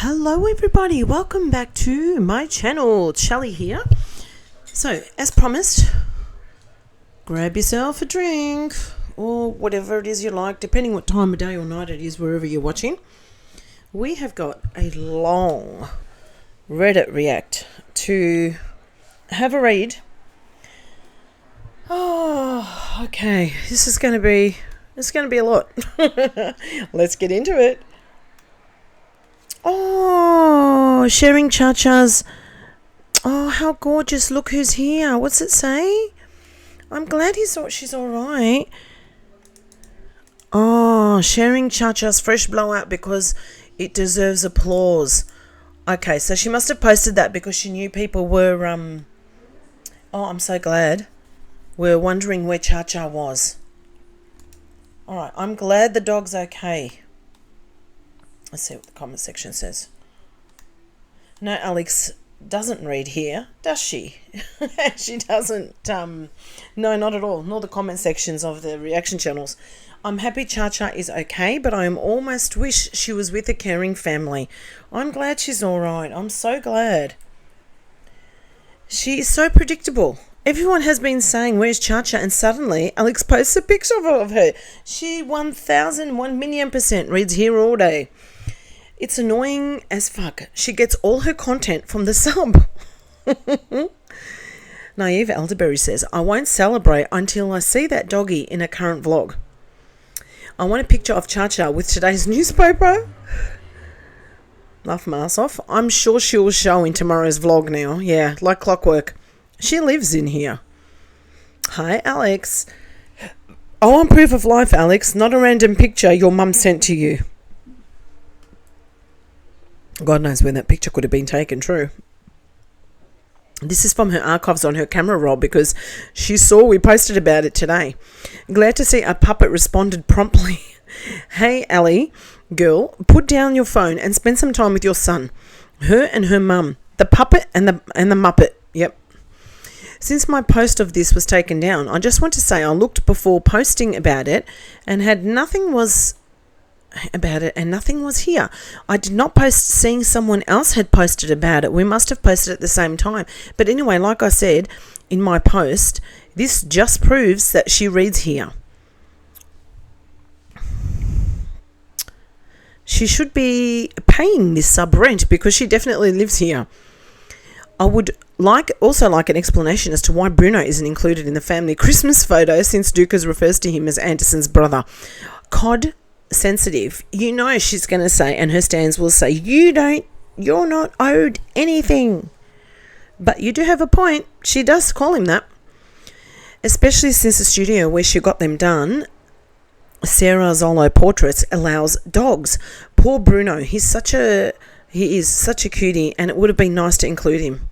Hello everybody, welcome back to my channel. Shelly here. So, as promised, grab yourself a drink or whatever it is you like, depending what time of day or night it is, wherever you're watching. We have got a long Reddit react to have a read. Oh, okay. This is going to be a lot. Let's get into it. Oh, sharing Cha-Cha's. Oh, how gorgeous. Look who's here. What's it say? I'm glad she's all right. Oh, sharing Cha-Cha's fresh blowout because it deserves applause. Okay, so she must have posted that because she knew people were, oh, I'm so glad. We're wondering where Cha-Cha was. All right, I'm glad the dog's okay. Let's see what the comment section says. No, Alex doesn't read here, does she? She doesn't. No, not at all. Nor the comment sections of the reaction channels. I'm happy Cha-Cha is okay, but I almost wish she was with a caring family. I'm glad she's all right. I'm so glad. She is so predictable. Everyone has been saying, where's Cha-Cha? And suddenly, Alex posts a picture of her. She 1,000,000,000% reads here all day. It's annoying as fuck. She gets all her content from the sub. Naive Elderberry says, I won't celebrate until I see that doggy in a current vlog. I want a picture of Cha-Cha with today's newspaper. Laugh my ass off. I'm sure she'll show in tomorrow's vlog now. Yeah, like clockwork. She lives in here. Hi, Alex. I want proof of life, Alex, not a random picture your mum sent to you. God knows when that picture could have been taken, true. This is from her archives on her camera roll because she saw we posted about it today. Glad to see a puppet responded promptly. Hey, Allie, girl, put down your phone and spend some time with your son. Her and her mum. The puppet and the muppet. Yep. Since my post of this was taken down, I just want to say I looked before posting about it and nothing was here. I did not post seeing someone else had posted about it. We must have posted at the same time. But anyway, like I said in my post, this just proves that she reads here. She should be paying this sub rent because she definitely lives here. I would also like an explanation as to why Bruno isn't included in the family Christmas photo since Dukas refers to him as Anderson's brother. COD sensitive. You know she's going to say, and her stands will say, you're not owed anything. But you do have a point. She does call him that. Especially since the studio where she got them done, Sarah Zolo Portraits, allows dogs. Poor Bruno. He is such a cutie, and it would have been nice to include him.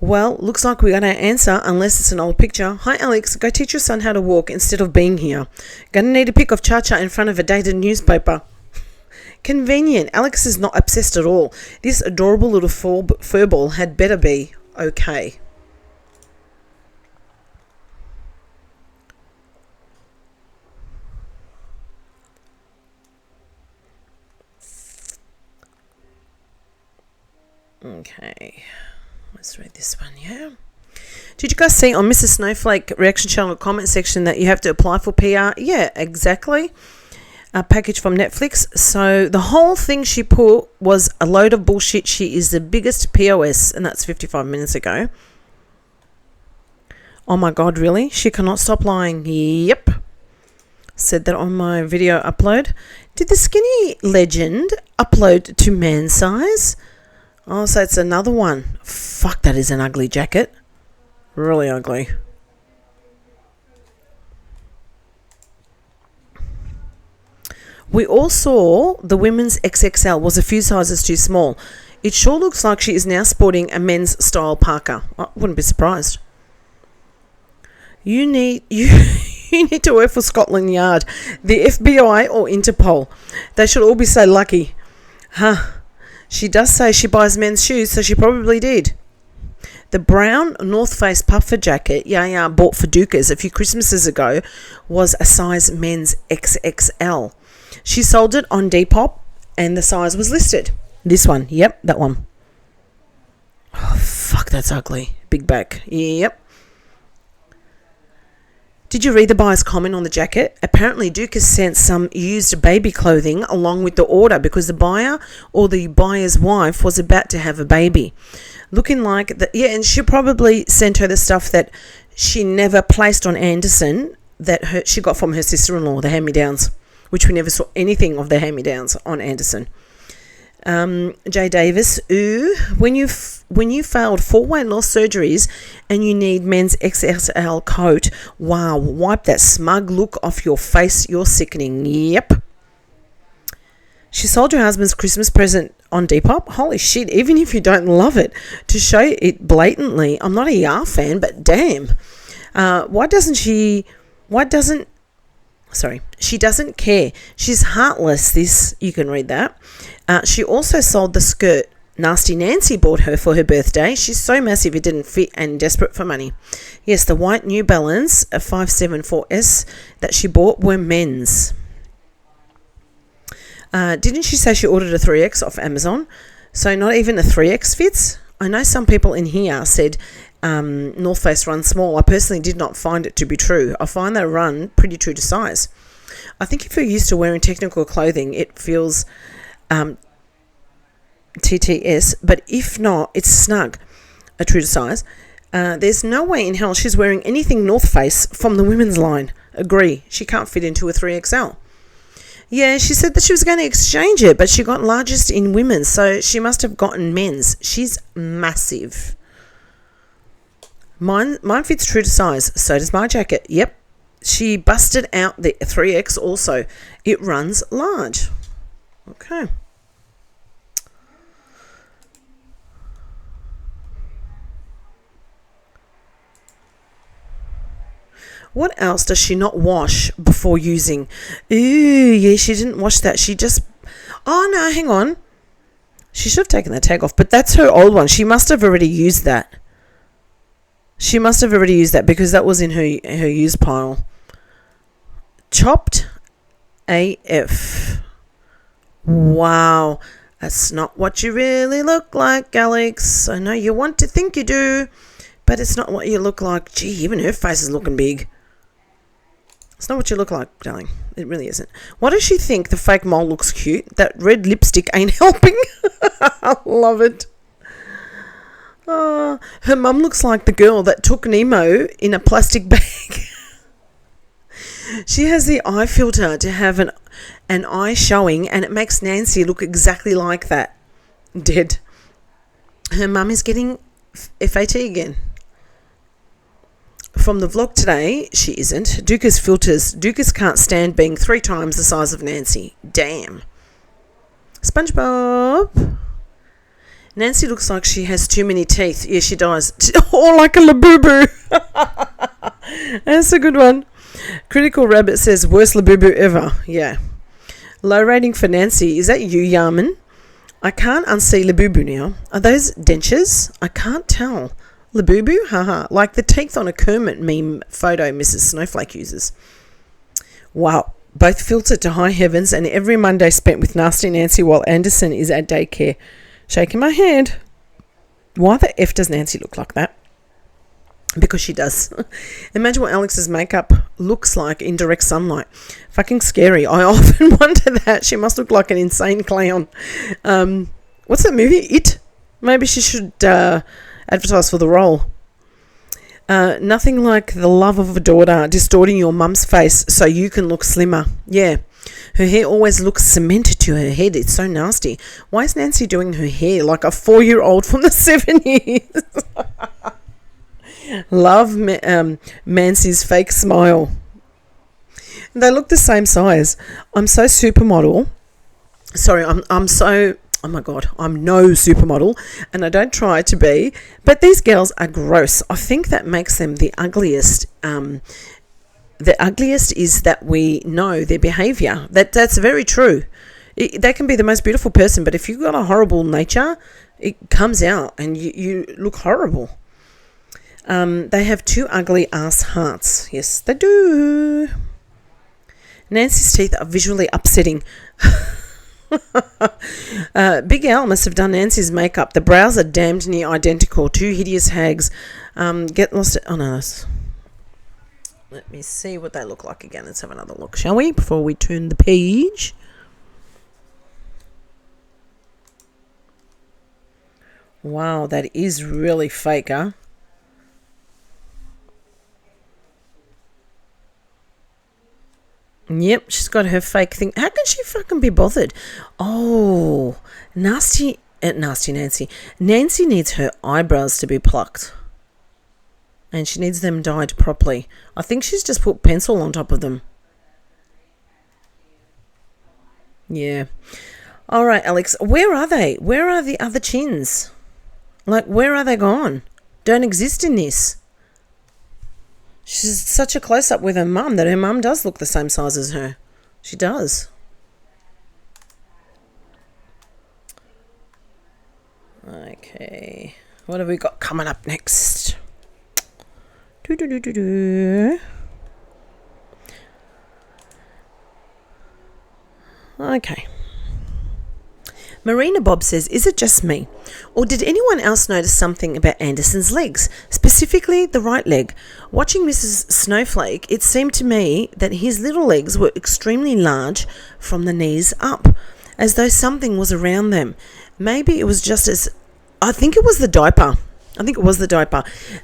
Well, looks like we got our answer, unless it's an old picture. Hi, Alex. Go teach your son how to walk instead of being here. Gonna need a pic of Cha-Cha in front of a dated newspaper. Convenient. Alex is not obsessed at all. This adorable little furball had better be okay. Okay. Let's read this one, yeah. Did you guys see on Mrs. Snowflake reaction channel comment section that you have to apply for PR? Yeah, exactly. A package from Netflix. So the whole thing she put was a load of bullshit. She is the biggest POS, and that's 55 minutes ago. Oh my God, really? She cannot stop lying. Yep. Said that on my video upload. Did the skinny legend upload to man size? Oh, so it's another one. Fuck, that is an ugly jacket. Really ugly. We all saw the women's XXL was a few sizes too small. It sure looks like she is now sporting a men's style parka. I wouldn't be surprised. You need to work for Scotland Yard, the FBI or Interpol. They should all be so lucky. Huh. She does say she buys men's shoes, so she probably did. The brown North Face puffer jacket Yaya bought for Dukas a few Christmases ago was a size men's XXL. She sold it on Depop and the size was listed. This one. Yep, that one. Oh, fuck, that's ugly. Big back. Yep. Did you read the buyer's comment on the jacket? Apparently, Duke has sent some used baby clothing along with the order because the buyer or the buyer's wife was about to have a baby. Looking like that, yeah, and she probably sent her the stuff that she never placed on Anderson that she got from her sister-in-law, the hand-me-downs, which we never saw anything of the hand-me-downs on Anderson. Jay Davis, ooh, when you failed 4 weight loss surgeries and you need men's XXL coat, wow, wipe that smug look off your face, you're sickening. Yep. She sold her husband's Christmas present on Depop. Holy shit, even if you don't love it, to show it blatantly. I'm not a Yar fan, but damn. She doesn't care. She's heartless, this, you can read that. She also sold the skirt Nasty Nancy bought her for her birthday. She's so massive it didn't fit and desperate for money. Yes, the white New Balance, a 574S that she bought were men's. Didn't she say she ordered a 3X off Amazon? So not even a 3X fits? I know some people in here said North Face runs small. I personally did not find it to be true. I find they run pretty true to size. I think if you're used to wearing technical clothing, it feels TTS, but if not, it's snug, a true to size. There's no way in hell she's wearing anything North Face from the women's line. Agree, she can't fit into a 3XL. Yeah, she said that she was going to exchange it, but she got largest in women's, so she must have gotten men's. She's massive. Mine fits true to size. So does my jacket. Yep. She busted out the 3X also. It runs large. Okay. What else does she not wash before using? Ooh, yeah, she didn't wash that. She just... Oh, no, hang on. She should have taken that tag off, but that's her old one. She must have already used that. She must have already used that because that was in her use pile. Chopped AF. Wow. That's not what you really look like, Alex. I know you want to think you do, but it's not what you look like. Gee, even her face is looking big. It's not what you look like, darling. It really isn't. Why does she think the fake mole looks cute? That red lipstick ain't helping. I love it. Her mum looks like the girl that took Nemo in a plastic bag. She has the eye filter to have an eye showing, and it makes Nancy look exactly like that. Dead. Her mum is getting FAT again. From the vlog today, she isn't. Dukas filters. Dukas can't stand being 3 times the size of Nancy. Damn. SpongeBob. Nancy looks like she has too many teeth. Yeah, she does. Oh, like a labubu. That's a good one. Critical Rabbit says, worst labubu ever. Yeah. Low rating for Nancy. Is that you, Yarman? I can't unsee labubu now. Are those dentures? I can't tell. Labubu? Haha. Like the teeth on a Kermit meme photo Mrs. Snowflake uses. Wow. Both filtered to high heavens, and every Monday spent with Nasty Nancy while Anderson is at daycare. Shaking my head. Why the F does Nancy look like that? Because she does. Imagine what Alex's makeup looks like in direct sunlight. Fucking scary. I often wonder that. She must look like an insane clown. What's that movie? It? Maybe she should advertise for the role. Nothing like the love of a daughter distorting your mum's face so you can look slimmer. Yeah. Her hair always looks cemented to her head. It's so nasty. Why is Nancy doing her hair like a 4-year-old from the 70s? Love Nancy's fake smile. They look the same size. I'm so supermodel. Sorry, I'm so... Oh my God, I'm no supermodel, and I don't try to be, but these girls are gross. I think that makes them the ugliest. The ugliest is that we know their behaviour. That's very true. They can be the most beautiful person, but if you've got a horrible nature, it comes out and you look horrible. They have 2 ugly ass hearts. Yes, they do. Nancy's teeth are visually upsetting. Big Al must have done Nancy's makeup. The brows are damned near identical. Two hideous hags. Get lost. Oh no. Let me see what they look like again. Let's have another look, shall we? Before we turn the page. Wow, that is really fake, huh? Yep, she's got her fake thing. How can she fucking be bothered? Oh, nasty Nancy. Nancy needs her eyebrows to be plucked. And she needs them dyed properly. I think she's just put pencil on top of them. Yeah. All right, Alex, where are they? Where are the other chins? Like, where are they gone? Don't exist in this. She's such a close-up with her mum that her mum does look the same size as her. She does. Okay. What have we got coming up next? Okay. Marina Bob says, is it just me? Or did anyone else notice something about Anderson's legs, specifically the right leg? Watching Mrs. Snowflake, it seemed to me that his little legs were extremely large from the knees up, as though something was around them. Maybe it was just as... I think it was the diaper.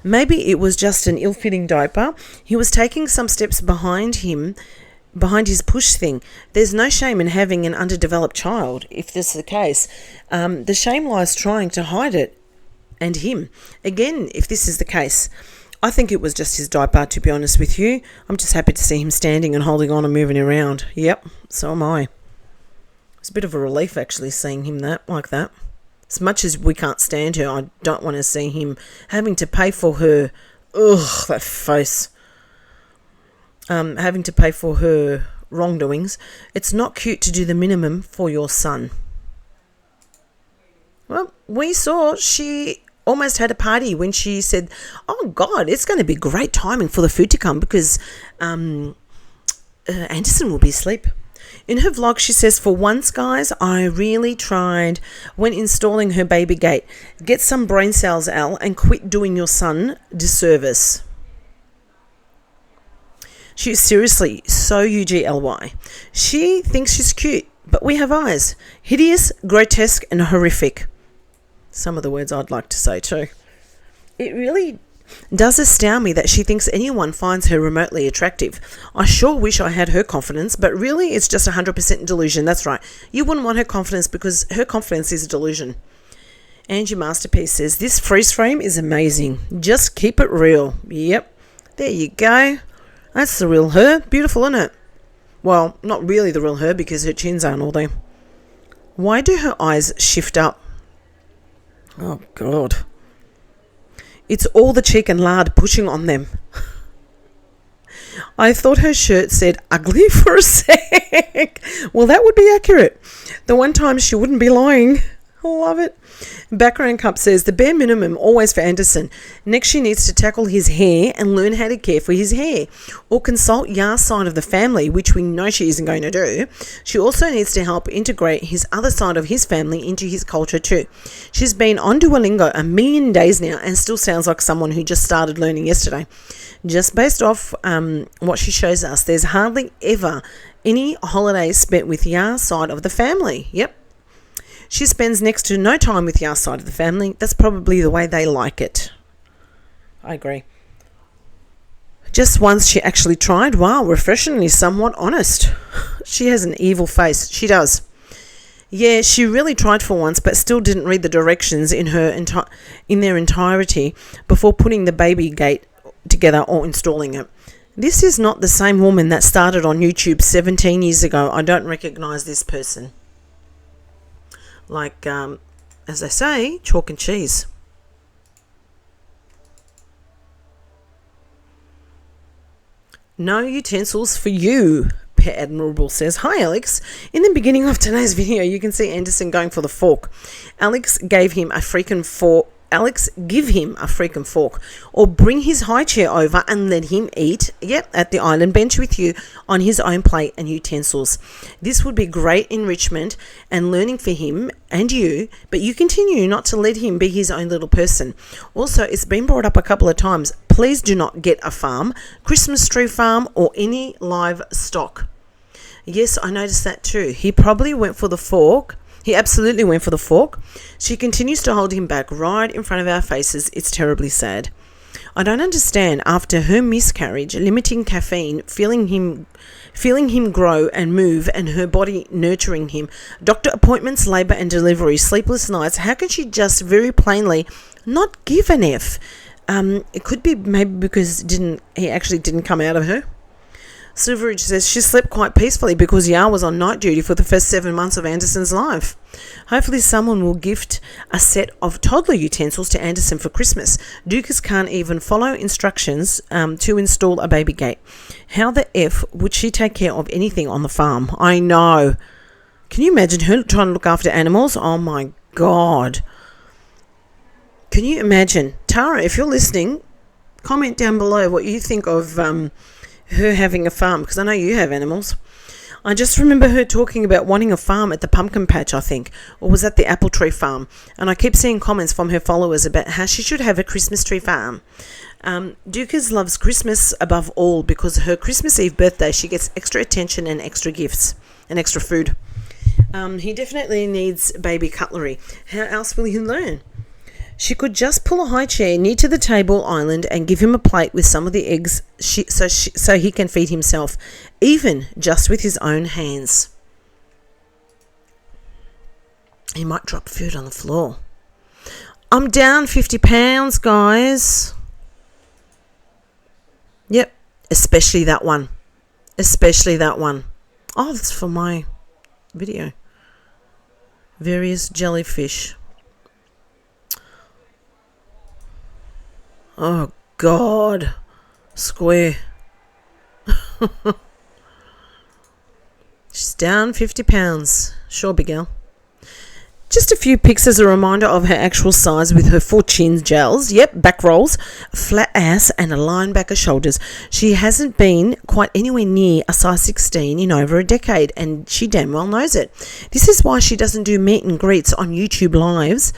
Maybe it was just an ill-fitting diaper. He was taking some steps behind his push thing. There's no shame in having an underdeveloped child, if this is the case. The shame lies trying to hide it, and him. Again, if this is the case, I think it was just his diaper, to be honest with you. I'm just happy to see him standing and holding on and moving around. Yep, so am I. It's a bit of a relief, actually, seeing him like that. As much as we can't stand her, I don't want to see him having to pay for her... Ugh, that face... having to pay for her wrongdoings. It's not cute to do the minimum for your son. Well, we saw she almost had a party when she said, oh God, it's going to be great timing for the food to come because Anderson will be asleep. In her vlog, she says, for once, guys, I really tried when installing her baby gate. Get some brain cells, Al, and quit doing your son disservice. She is seriously so UGLY. She thinks she's cute, but we have eyes. Hideous, grotesque, and horrific. Some of the words I'd like to say too. It really does astound me that she thinks anyone finds her remotely attractive. I sure wish I had her confidence, but really it's just 100% delusion. That's right. You wouldn't want her confidence because her confidence is a delusion. Angie Masterpiece says, this freeze frame is amazing. Just keep it real. Yep. There you go. That's the real her. Beautiful, isn't it? Well, not really the real her because her chins aren't all there. Why do her eyes shift up? Oh, God. It's all the cheek and lard pushing on them. I thought her shirt said ugly for a sec. Well, that would be accurate. The one time she wouldn't be lying. I love it. Background Cup says, the bare minimum always for Anderson. Next, she needs to tackle his hair and learn how to care for his hair. Or consult Yar's side of the family, which we know she isn't going to do. She also needs to help integrate his other side of his family into his culture too. She's been on Duolingo 1 million days now and still sounds like someone who just started learning yesterday. Just based off what she shows us, there's hardly ever any holidays spent with Yar's side of the family. Yep. She spends next to no time with Yar's side of the family. That's probably the way they like it. I agree. Just once she actually tried. Wow, refreshingly somewhat honest. She has an evil face. She does. Yeah, she really tried for once, but still didn't read the directions in their entirety before putting the baby gate together or installing it. This is not the same woman that started on YouTube 17 years ago. I don't recognise this person. Like, as they say, chalk and cheese. No utensils for you, Pet Admirable says. Hi, Alex. In the beginning of today's video, you can see Anderson going for the fork. Alex gave him a freaking fork. Alex, give him a freaking fork or bring his high chair over and let him eat, at the island bench with you on his own plate and utensils. This would be great enrichment and learning for him and you, but you continue not to let him be his own little person. Also, it's been brought up a couple of times. Please do not get a farm, Christmas tree farm, or any livestock. Yes, I noticed that too. He probably went for the fork. He absolutely went for the fork. She continues to hold him back right in front of our faces. It's terribly sad. I don't understand, after her miscarriage, limiting caffeine, feeling him grow and move, and her body nurturing him, doctor appointments, labour and delivery, sleepless nights, how can she just very plainly not give an F? It could be maybe because he actually didn't come out of her. Silveridge says she slept quite peacefully because Yar was on night duty for the first 7 months of Anderson's life. Hopefully someone will gift a set of toddler utensils to Anderson for Christmas. Dukas can't even follow instructions to install a baby gate. How the F would she take care of anything on the farm? I know. Can you imagine her trying to look after animals? Oh my God. Can you imagine? Tara, if you're listening, comment down below what you think of her having a farm, because I know you have animals. I just remember her talking about wanting a farm at the pumpkin patch, I think, or was that the apple tree farm? And I keep seeing comments from her followers about how she should have a Christmas tree farm. Dukas loves Christmas above all because her Christmas Eve birthday she gets extra attention and extra gifts and extra food. He definitely needs baby cutlery. How else will he learn? She could just pull a high chair near to the table island and give him a plate with some of the eggs so he can feed himself, even just with his own hands. He might drop food on the floor. I'm down 50 pounds, guys. Yep, especially that one. Especially that one. Oh, that's for my video. Various jellyfish. Oh, God. Square. She's down 50 pounds. Sure, big girl. Just a few pics as a reminder of her actual size with her 4 chin gels. Yep, back rolls, a flat ass and a line back of shoulders. She hasn't been quite anywhere near a size 16 in over a decade, and she damn well knows it. This is why she doesn't do meet and greets on YouTube Lives.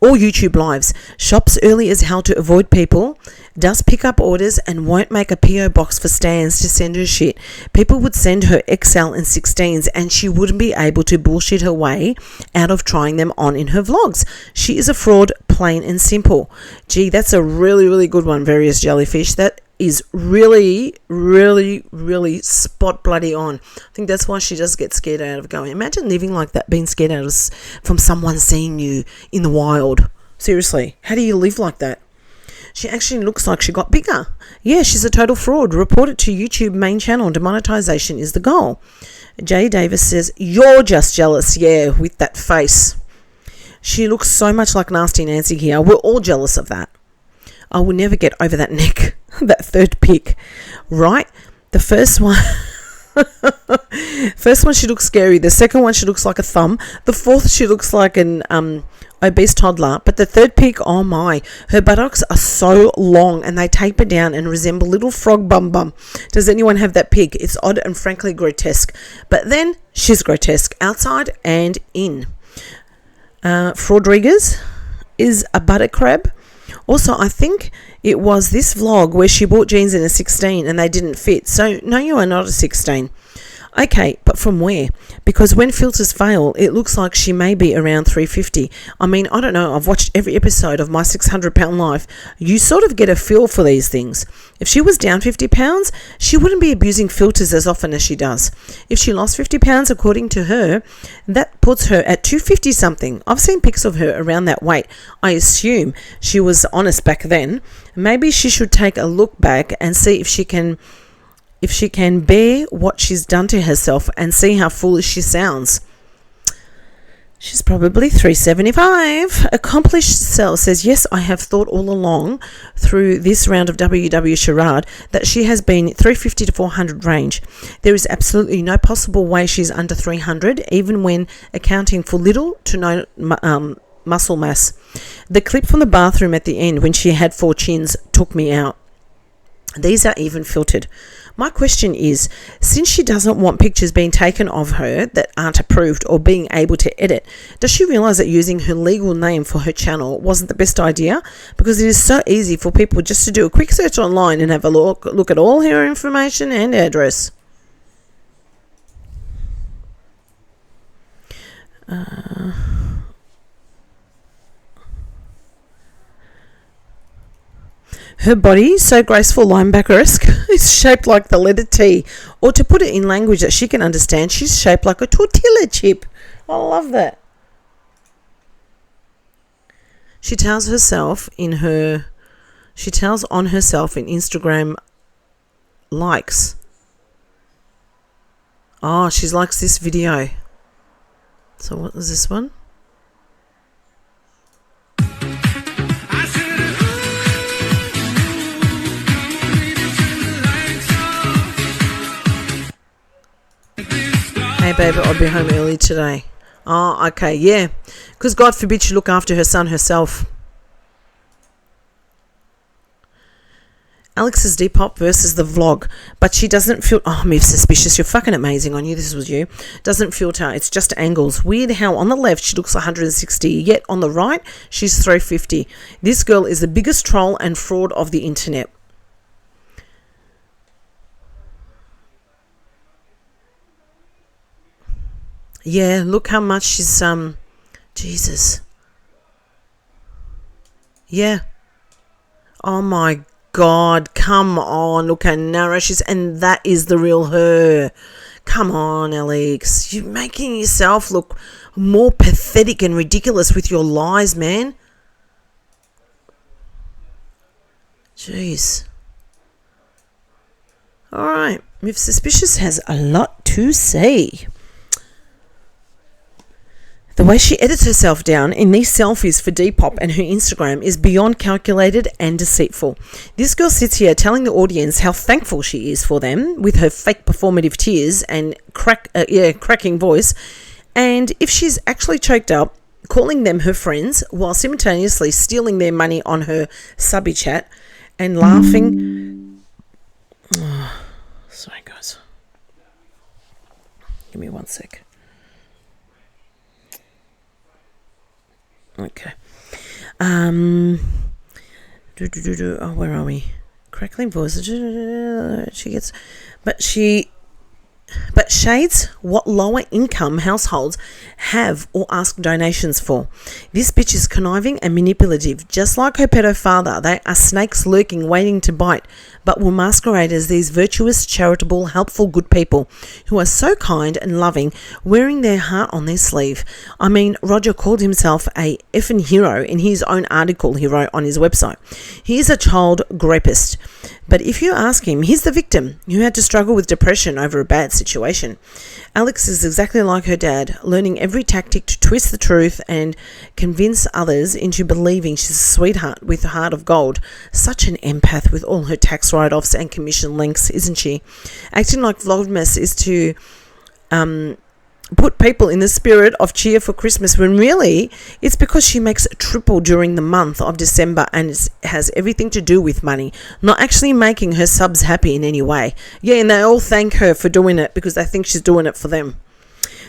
Or YouTube Lives, shops early as hell to avoid people, does pick up orders and won't make a PO box for stands to send her shit. People would send her XL and 16s and she wouldn't be able to bullshit her way out of trying them on in her vlogs. She is a fraud, plain and simple. Gee, that's a really, really good one, Various Jellyfish. That is really, really, really spot bloody on. I think that's why she does get scared out of going. Imagine living like that, being scared out of from someone seeing you in the wild. Seriously, how do you live like that? She actually looks like she got bigger. Yeah, she's a total fraud. Report it to YouTube main channel. Demonetization is the goal. Jay Davis says, you're just jealous, yeah, with that face. She looks so much like Nasty Nancy here. We're all jealous of that. I will never get over that neck, that third pic, right? The first one, she looks scary. The second one, she looks like a thumb. The fourth, she looks like an obese toddler. But the third pic, oh my, her buttocks are so long and they taper down and resemble little frog bum. Does anyone have that pic? It's odd and frankly grotesque. But then she's grotesque outside and in. Fraudriguez is a butter crab. Also, I think it was this vlog where she bought jeans in a 16 and they didn't fit. So, no, you are not a 16. Okay, but from where? Because when filters fail, it looks like she may be around 350. I mean, I don't know. I've watched every episode of My 600-Pound Life. You sort of get a feel for these things. If she was down 50 pounds, she wouldn't be abusing filters as often as she does. If she lost 50 pounds, according to her, that puts her at 250 something. I've seen pics of her around that weight. I assume she was honest back then. Maybe she should take a look back and see if she can bear what she's done to herself and see how foolish she sounds. She's probably 375. Accomplished Cell says, yes, I have thought all along through this round of WW Charade that she has been 350 to 400 range. There is absolutely no possible way she's under 300, even when accounting for little to no muscle mass. The clip from the bathroom at the end when she had 4 chins took me out. These are even filtered. My question is, since she doesn't want pictures being taken of her that aren't approved or being able to edit, does she realise that using her legal name for her channel wasn't the best idea? Because it is so easy for people just to do a quick search online and have a look at all her information and address. Her body, so graceful linebacker-esque, is shaped like the letter T. Or to put it in language that she can understand, she's shaped like a tortilla chip. I love that. She tells on herself in Instagram likes. Oh, she likes this video. So what was this one? Hey baby, I'll be home early today. Oh, okay, yeah. Because God forbid she look after her son herself. Alex's Depop versus the vlog. But she doesn't filter. Oh, I'm suspicious. You're fucking amazing. I knew this was you. Doesn't filter. It's just angles. Weird how on the left she looks 160, yet on the right she's 350. This girl is the biggest troll and fraud of the internet. Yeah, look how much she's Jesus. Yeah. Oh my God, come on, look how narrow she's, and that is the real her. Come on, Alex. You're making yourself look more pathetic and ridiculous with your lies, man. Jeez. Alright, Miss Suspicious has a lot to say. The way she edits herself down in these selfies for Depop and her Instagram is beyond calculated and deceitful. This girl sits here telling the audience how thankful she is for them with her fake performative tears and cracking voice. And if she's actually choked up, calling them her friends while simultaneously stealing their money on her subby chat and laughing. Oh, sorry, guys. Give me 1 sec. Okay. Oh, where are we? Crackling voice. But shades what lower income households have or ask donations for. This bitch is conniving and manipulative. Just like her pedo father, they are snakes lurking, waiting to bite, but will masquerade as these virtuous, charitable, helpful, good people who are so kind and loving, wearing their heart on their sleeve. I mean, Roger called himself a effing hero in his own article he wrote on his website. He is a child rapist. But if you ask him, he's the victim who had to struggle with depression over a bad situation. Alex is exactly like her dad, learning every tactic to twist the truth and convince others into believing she's a sweetheart with a heart of gold. Such an empath with all her tax write-offs and commission links, isn't she? Acting like Vlogmas is to put people in the spirit of cheer for Christmas, when really it's because she makes triple during the month of December and it has everything to do with money, not actually making her subs happy in any way. Yeah, and they all thank her for doing it because they think she's doing it for them.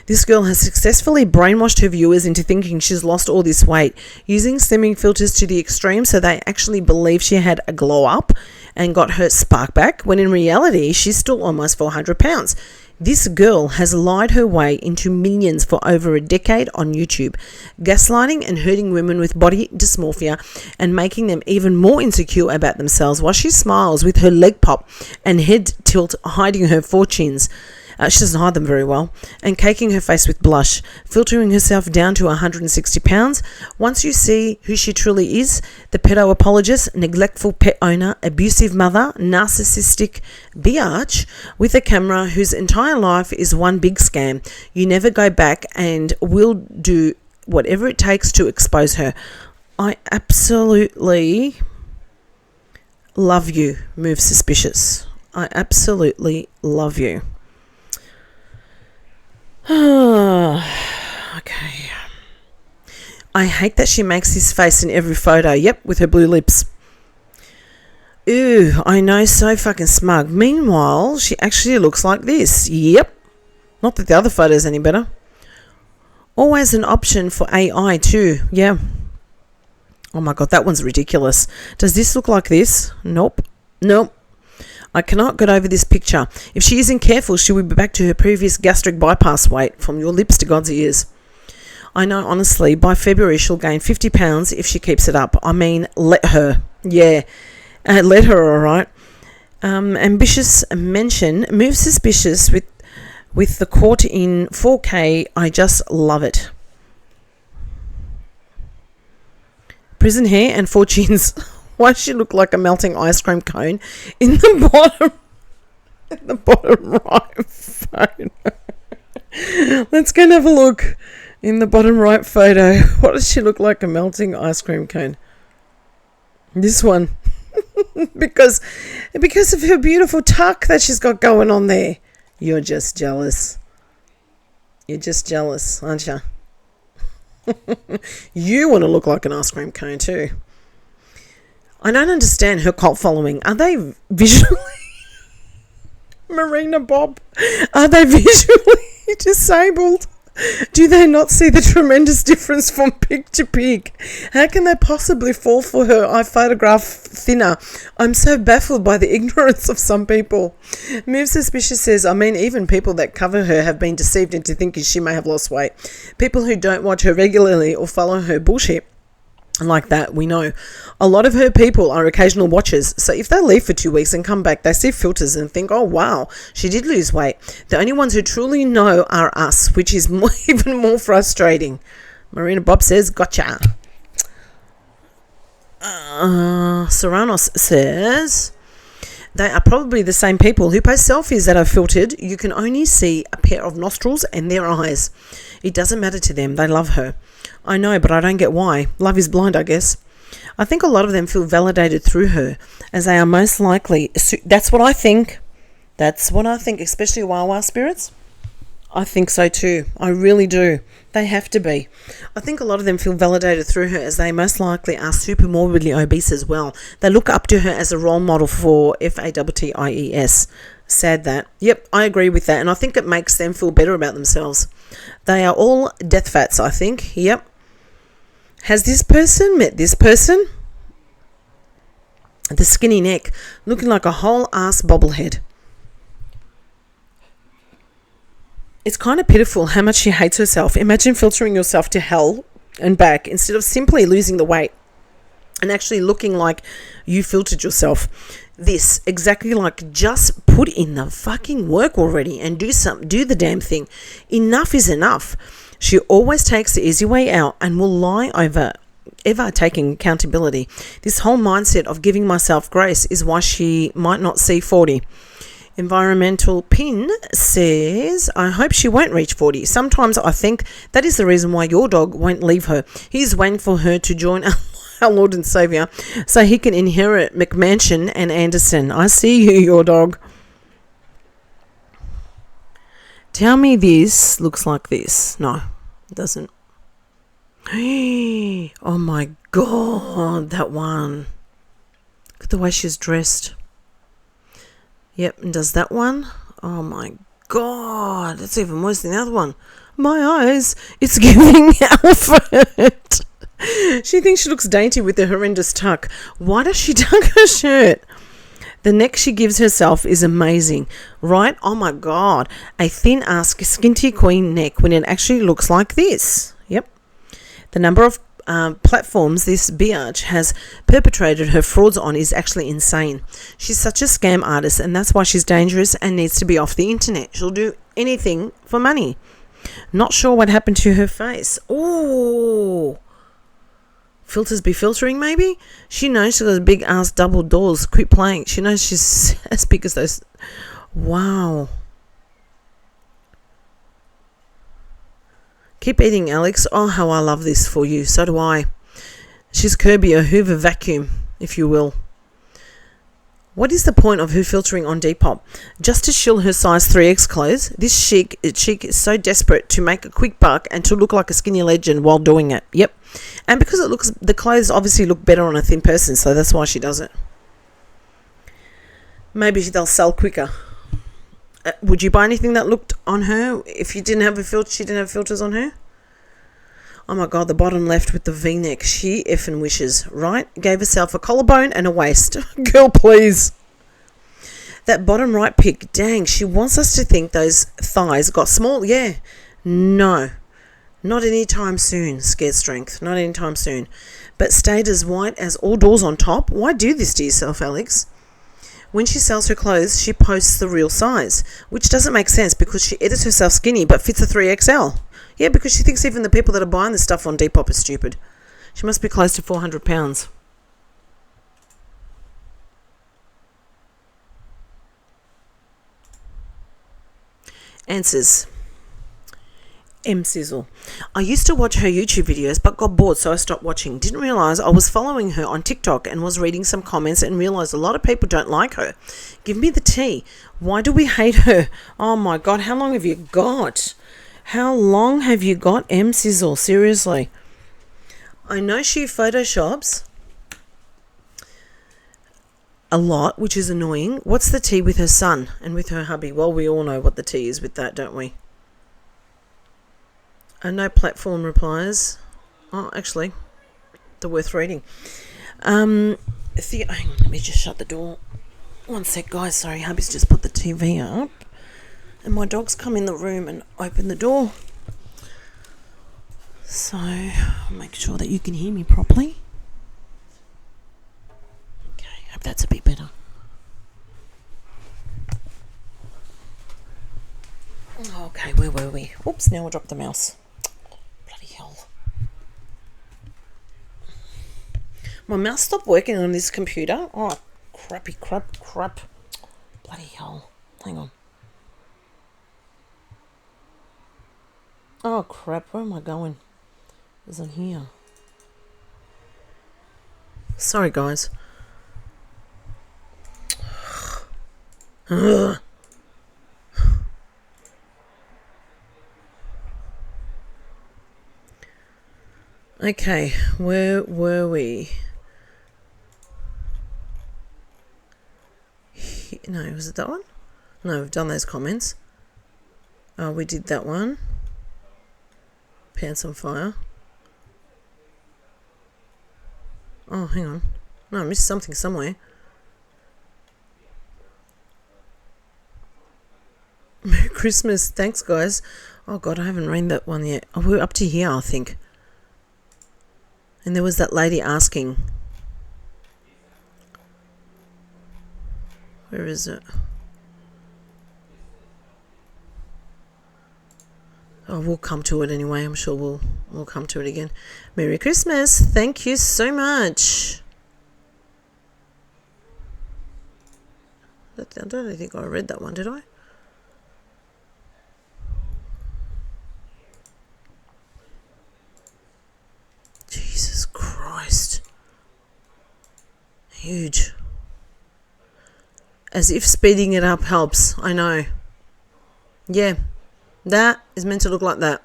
This girl has successfully brainwashed her viewers into thinking she's lost all this weight, using slimming filters to the extreme so they actually believe she had a glow up and got her spark back, when in reality she's still almost 400 pounds. This girl has lied her way into millions for over a decade on YouTube, gaslighting and hurting women with body dysmorphia and making them even more insecure about themselves while she smiles with her leg pop and head tilt, hiding her 4 chins. She doesn't hide them very well, and caking her face with blush, filtering herself down to 160 pounds. Once you see who she truly is, the pedo apologist, neglectful pet owner, abusive mother, narcissistic biatch with a camera whose entire life is one big scam, you never go back and will do whatever it takes to expose her. I absolutely love you, Move Suspicious. I absolutely love you. Okay. I hate that she makes this face in every photo. Yep, with her blue lips. Ew, I know, so fucking smug. Meanwhile, she actually looks like this. Yep. Not that the other photo's any better. Always an option for AI too. Yeah. Oh my god, that one's ridiculous. Does this look like this? Nope. Nope. I cannot get over this picture. If she isn't careful, she will be back to her previous gastric bypass weight, from your lips to God's ears. I know, honestly, by February she'll gain 50 pounds if she keeps it up. I mean, let her. Yeah. Let her, alright. Ambitious mention. Move suspicious with the court in 4K. I just love it. Prison hair and 4 chins. Why does she look like a melting ice cream cone in the bottom right photo? Let's go and have a look in the bottom right photo. What does she look like, a melting ice cream cone? This one. because of her beautiful tuck that she's got going on there. You're just jealous. You're just jealous, aren't you? You want to look like an ice cream cone too. I don't understand her cult following. Are they visually... Marina Bob, are they visually disabled? Do they not see the tremendous difference from pig to pig? How can they possibly fall for her I photograph thinner? I'm so baffled by the ignorance of some people. Move Suspicious says, I mean, even people that cover her have been deceived into thinking she may have lost weight. People who don't watch her regularly or follow her bullshit like that, we know. A lot of her people are occasional watchers, so if they leave for 2 weeks and come back, they see filters and think, oh wow, she did lose weight. The only ones who truly know are us, which is even more frustrating. Marina Bob says, gotcha. Serranos says, they are probably the same people who post selfies that are filtered. You can only see a pair of nostrils and their eyes. It doesn't matter to them. They love her. I know, but I don't get why. Love is blind, I guess. I think a lot of them feel validated through her, as they are most likely... That's what I think. That's what I think, especially Wawa spirits. I think so too. I really do. They have to be. I think a lot of them feel validated through her, as they most likely are super morbidly obese as well. They look up to her as a role model for FATTIES. Sad that. Yep, I agree with that, and I think it makes them feel better about themselves. They are all death fats, I think. Yep. Has this person met this person? The skinny neck, looking like a whole ass bobblehead. It's kind of pitiful how much she hates herself. Imagine filtering yourself to hell and back instead of simply losing the weight and actually looking like you filtered yourself. This, exactly like, just put in the fucking work already and do the damn thing. Enough is enough. She always takes the easy way out and will lie over ever taking accountability. This whole mindset of giving myself grace is why she might not see 40. Environmental Pin says, I hope she won't reach 40. Sometimes I think that is the reason why your dog won't leave her. He's waiting for her to join our Lord and Saviour so he can inherit McMansion and Anderson. I see you, your dog. Tell me this looks like this. No, it doesn't. Oh my God, that one. Look at the way she's dressed. Yep, and does that one? Oh my God, that's even worse than the other one. My eyes, it's giving Alfred. She thinks she looks dainty with the horrendous tuck. Why does she tuck her shirt? The neck she gives herself is amazing, right? Oh my God, a thin ass skinty queen neck when it actually looks like this. Yep. The number of platforms this biatch has perpetrated her frauds on is actually insane. She's such a scam artist, and that's why she's dangerous and needs to be off the internet. She'll do anything for money. Not sure what happened to her face. Ooh. Filters be filtering, maybe? She knows she's got big ass double doors. Quit playing. She knows she's as big as those. Wow. Keep eating, Alex. Oh, how I love this for you. So do I. She's Kirby, a Hoover vacuum, if you will. What is the point of her filtering on Depop? Just to shill her size 3X clothes? This chic is so desperate to make a quick buck and to look like a skinny legend while doing it. Yep. And because the clothes obviously look better on a thin person, so that's why she does it. Maybe they'll sell quicker. Would you buy anything that looked on her if you didn't have a filter? She didn't have filters on her? Oh my God, the bottom left with the V-neck. She effing wishes, right? Gave herself a collarbone and a waist. Girl, please. That bottom right pic, dang, she wants us to think those thighs got small. Yeah. No. Not anytime soon, Scared Strength. Not anytime soon. But stayed as white as all doors on top. Why do this to yourself, Alex? When she sells her clothes, she posts the real size, which doesn't make sense because she edits herself skinny but fits a 3XL. Yeah, because she thinks even the people that are buying this stuff on Depop are stupid. She must be close to 400 pounds. Answers. M Sizzle. I used to watch her YouTube videos but got bored, so I stopped watching. Didn't realise I was following her on TikTok and was reading some comments and realised a lot of people don't like her. Give me the tea. Why do we hate her? Oh my God, how long have you got? How long have you got, M Sizzle? Seriously. I know she photoshops a lot, which is annoying. What's the tea with her son and with her hubby? Well, we all know what the tea is with that, don't we? No platform replies. Oh, actually, they're worth reading. Hang on, let me just shut the door. One sec, guys. Sorry, hubby's just put the TV up. And my dog's come in the room and open the door. So, make sure that you can hear me properly. Okay, hope that's a bit better. Okay, where were we? Oops, now I dropped the mouse. Bloody hell. My mouse stopped working on this computer. Oh, crappy crap. Bloody hell. Hang on. Oh crap, where am I going? Is it here? Sorry guys. Okay, where were we? No, was it that one? No, we've done those comments. Oh, we did that one. Pants on fire. Oh, hang on. No, I missed something somewhere. Merry Christmas. Thanks, guys. Oh, God, I haven't read that one yet. Oh, we're up to here, I think. And there was that lady asking. Where is it? Oh, we'll come to it anyway. I'm sure we'll come to it again. Merry Christmas. Thank you so much. I don't think I read that one, did I? Jesus Christ. Huge. As if speeding it up helps. I know. Yeah. That is meant to look like that.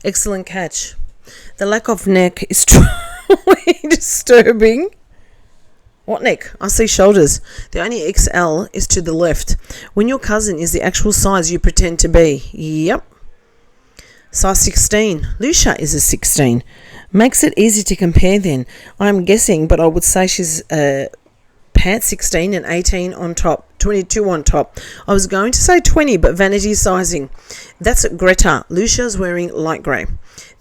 Excellent catch. The lack of neck is truly disturbing. What neck? I see shoulders. The only XL is to the left. When your cousin is the actual size you pretend to be. Yep. Size 16. Lucia is a 16. Makes it easy to compare then. I'm guessing, but I would say she's pants 16 and 18 on top, 22 on top. I was going to say 20, but vanity sizing. That's Greta. Lucia's wearing light grey.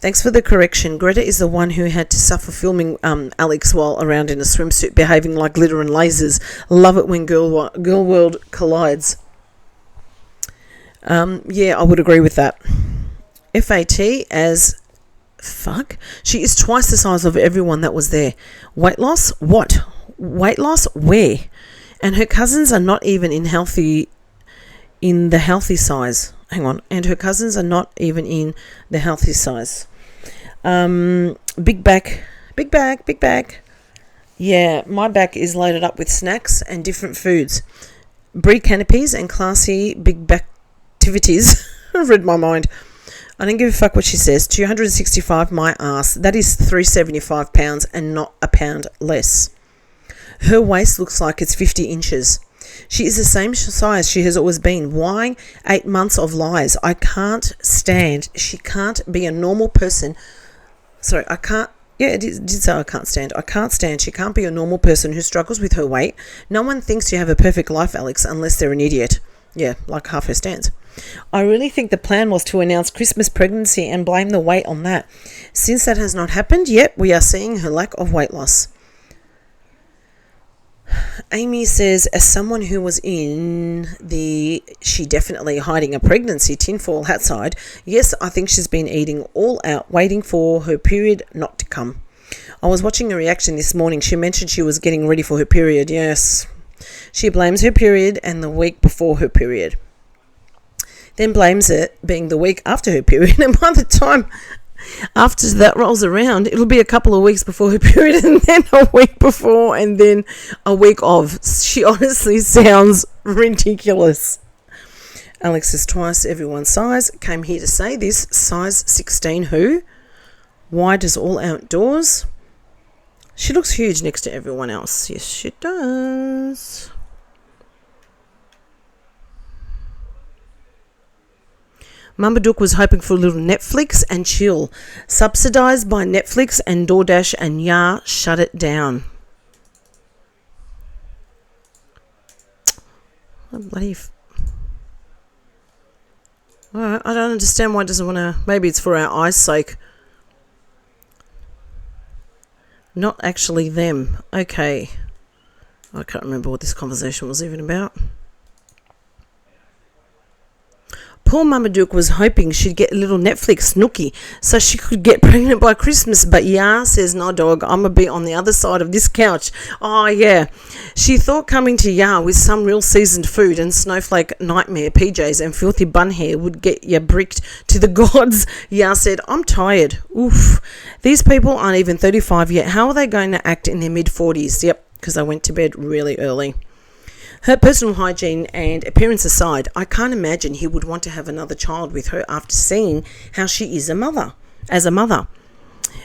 Thanks for the correction. Greta is the one who had to suffer filming Alex while around in a swimsuit behaving like glitter and lasers. Love it when girl world collides. Yeah, I would agree with that. FAT as fuck. She is twice the size of everyone that was there. Weight loss? What? Weight loss? Where? And her cousins are not even in the healthy size. Hang on. And her cousins are not even in the healthy size. Big back. Yeah, my back is loaded up with snacks and different foods. Brie canopies and classy big back activities. Read my mind. I don't give a fuck what she says. 265 my ass. That is 375 pounds and not a pound less. Her waist looks like it's 50 inches. She is the same size she has always been. Why 8 months of lies? I can't stand. She can't be a normal person. Sorry, I can't. Yeah, it did say I can't stand. I can't stand. She can't be a normal person who struggles with her weight. No one thinks you have a perfect life, Alex, unless they're an idiot. Yeah, like half her stands. I really think the plan was to announce Christmas pregnancy and blame the weight on that. Since that has not happened yet, we are seeing her lack of weight loss. Amy says, as someone who was in she definitely hiding a pregnancy tinfoil hat side, yes, I think she's been eating all out, waiting for her period not to come. I was watching a reaction this morning. She mentioned she was getting ready for her period. Yes. She blames her period and the week before her period. Then blames it being the week after her period. And by the time after that rolls around, it'll be a couple of weeks before her period and then a week before and then a week of. She honestly sounds ridiculous. Alex is twice everyone's size. Came here to say this. Size 16 who? Why does all outdoors? She looks huge next to everyone else. Yes, she does. Mumbadook was hoping for a little Netflix and chill. Subsidised by Netflix and DoorDash, and shut it down. Bloody. Alright, I don't understand why it doesn't want to. Maybe it's for our eyes' sake. Not actually them. Okay. I can't remember what this conversation was even about. Poor Mumbadook was hoping she'd get a little Netflix snooky so she could get pregnant by Christmas, but says, no dog, I'm going to be on the other side of this couch. Oh yeah. She thought coming to with some real seasoned food and snowflake nightmare PJs and filthy bun hair would get you bricked to the gods. Said, I'm tired. Oof. These people aren't even 35 yet. How are they going to act in their mid-40s? Yep, because I went to bed really early. Her personal hygiene and appearance aside, I can't imagine he would want to have another child with her after seeing how she is as a mother.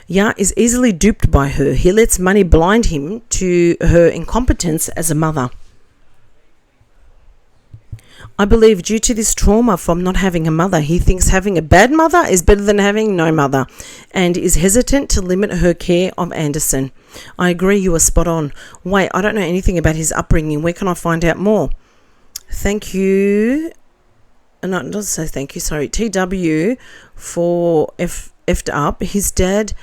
Is easily duped by her. He lets money blind him to her incompetence as a mother. I believe due to this trauma from not having a mother, he thinks having a bad mother is better than having no mother and is hesitant to limit her care of Anderson. I agree, you are spot on. Wait, I don't know anything about his upbringing. Where can I find out more? Thank you. No, it doesn't say thank you, sorry. TW for F'd up. His dad...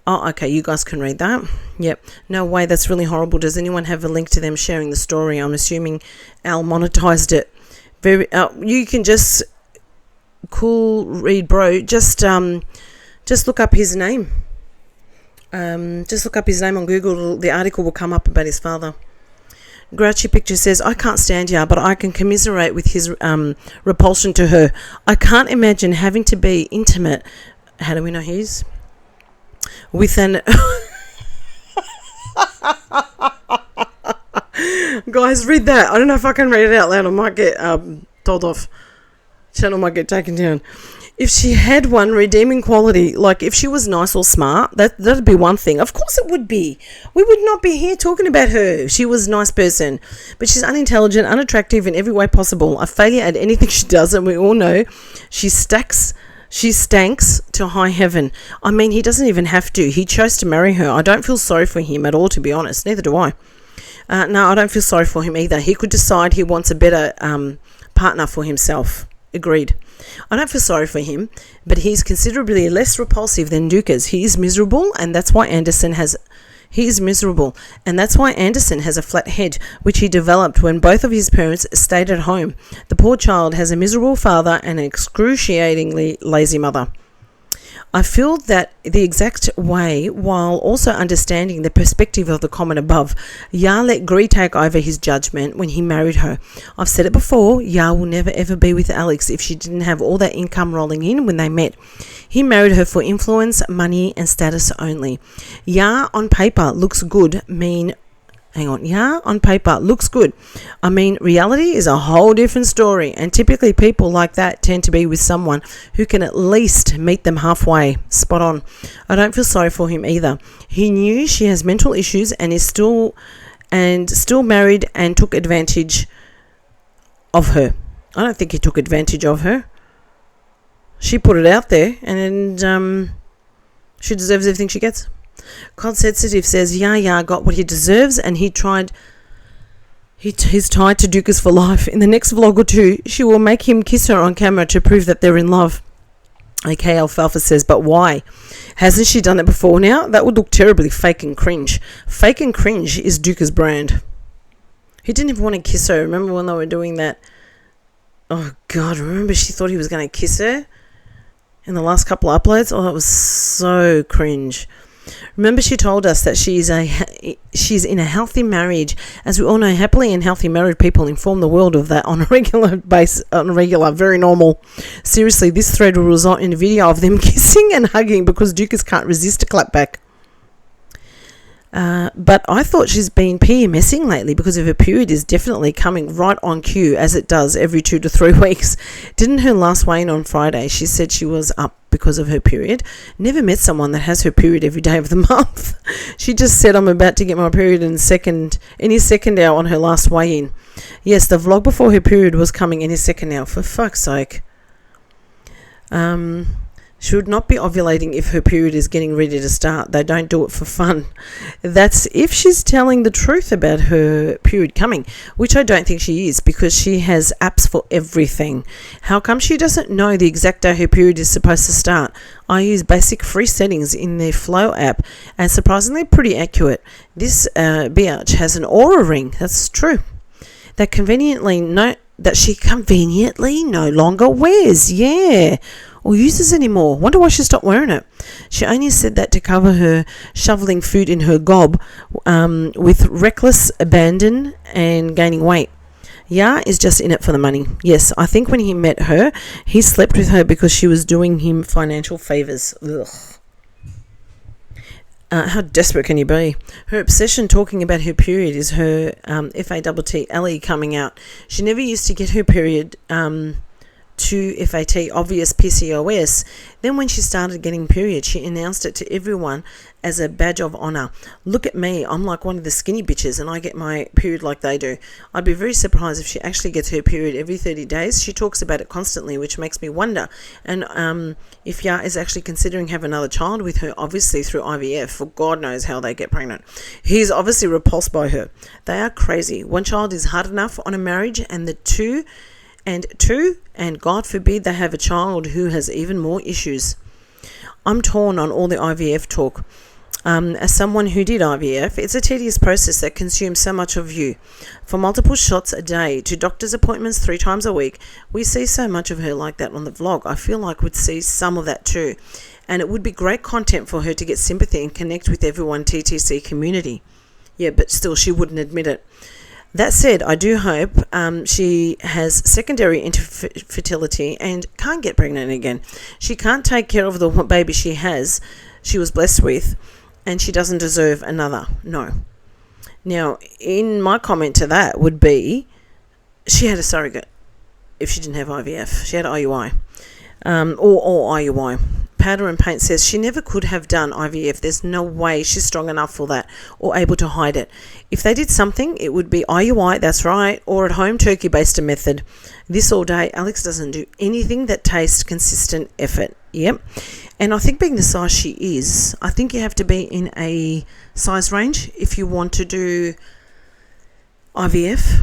Oh, okay, you guys can read that. Yep. No way, that's really horrible. Does anyone have a link to them sharing the story? I'm assuming Al monetized it. You can just cool read bro. Just look up his name. Just look up his name on Google. The article will come up about his father. Grouchy Picture says, I can't stand but I can commiserate with his repulsion to her. I can't imagine having to be intimate. How do we know his? With an... Guys, read that. I don't know if I can read it out loud. I might get told off. Channel might get taken down. If she had one redeeming quality, like if she was nice or smart, that'd be one thing. Of course it would be. We would not be here talking about her. She was a nice person. But she's unintelligent, unattractive in every way possible. A failure at anything she does, and we all know she stanks to high heaven. I mean, he doesn't even have to. He chose to marry her. I don't feel sorry for him at all, to be honest. Neither do I. No, I don't feel sorry for him either. He could decide he wants a better partner for himself. Agreed. I don't feel sorry for him, but he's considerably less repulsive than Dukas. He is miserable, and that's why Anderson has a flat head, which he developed when both of his parents stayed at home. The poor child has a miserable father and an excruciatingly lazy mother. I feel that the exact way, while also understanding the perspective of the comment above, Ya let Gree take over his judgment when he married her. I've said it before, Ya will never ever be with Alex if she didn't have all that income rolling in when they met. He married her for influence, money and status only. Ya on paper looks good, Yeah, on paper looks good. I mean, reality is a whole different story, and typically people like that tend to be with someone who can at least meet them halfway. Spot on. I don't feel sorry for him either. He knew she has mental issues and is still married and took advantage of her. I don't think he took advantage of her. She put it out there, and she deserves everything she gets. Cold Sensitive says, Ya got what he deserves, and he's tied to Dukas for life. In the next vlog or two, she will make him kiss her on camera to prove that they're in love. Okay, Alfalfa says, but why? Hasn't she done it before now? That would look terribly fake and cringe. Fake and cringe is Dukas' brand. He didn't even want to kiss her. Remember when they were doing that? Oh, God, remember she thought he was going to kiss her in the last couple of uploads? Oh, that was so cringe. Remember, she told us that she's in a healthy marriage. As we all know, happily and healthy married people inform the world of that on a regular basis. Very normal. Seriously, this thread will result in a video of them kissing and hugging because Dukas can't resist a clap back. But I thought she's been PMSing lately because of her period is definitely coming right on cue, as it does every 2 to 3 weeks. Didn't her last weigh in on Friday? She said she was up because of her period. Never met someone that has her period every day of the month. She just said, I'm about to get my period in his second hour on her last weigh-in. Yes, the vlog before her period was coming in his second hour. For fuck's sake. She would not be ovulating if her period is getting ready to start. They don't do it for fun. That's if she's telling the truth about her period coming, which I don't think she is, because she has apps for everything. How come she doesn't know the exact day her period is supposed to start? I use basic free settings in their Flow app, and surprisingly pretty accurate. This biatch has an Aura ring. That's true. That she conveniently no longer wears. Yeah. Or uses anymore. Wonder why she stopped wearing it. She only said that to cover her shoveling food in her gob with reckless abandon and gaining weight. Ya is just in it for the money. Yes, I think when he met her, he slept with her because she was doing him financial favours. Ugh. How desperate can you be? Her obsession talking about her period is her FATT coming out. She never used to get her period to FAT, obvious PCOS. Then when she started getting period, she announced it to everyone as a badge of honour. Look at me, I'm like one of the skinny bitches and I get my period like they do. I'd be very surprised if she actually gets her period every 30 days. She talks about it constantly, which makes me wonder. And if Ya is actually considering having another child with her, obviously through IVF, for God knows how they get pregnant. He's obviously repulsed by her. They are crazy. One child is hard enough on a marriage, and two, and God forbid they have a child who has even more issues. I'm torn on all the IVF talk. As someone who did IVF, it's a tedious process that consumes so much of you. For multiple shots a day to doctor's appointments 3 times a week, we see so much of her like that on the vlog. I feel like we'd see some of that too. And it would be great content for her to get sympathy and connect with everyone TTC community. Yeah, but still she wouldn't admit it. That said, I do hope she has secondary infertility and can't get pregnant again. She can't take care of the baby she was blessed with, and she doesn't deserve another. No. Now, in my comment to that would be, she had a surrogate if she didn't have IVF. She had IUI, or IUI. Powder and Paint says she never could have done IVF. There's no way she's strong enough for that or able to hide it. If they did something, it would be IUI, that's right, or at home turkey-based method. This all day, Alex doesn't do anything that tastes consistent effort. Yep. And I think being the size she is, I think you have to be in a size range if you want to do IVF.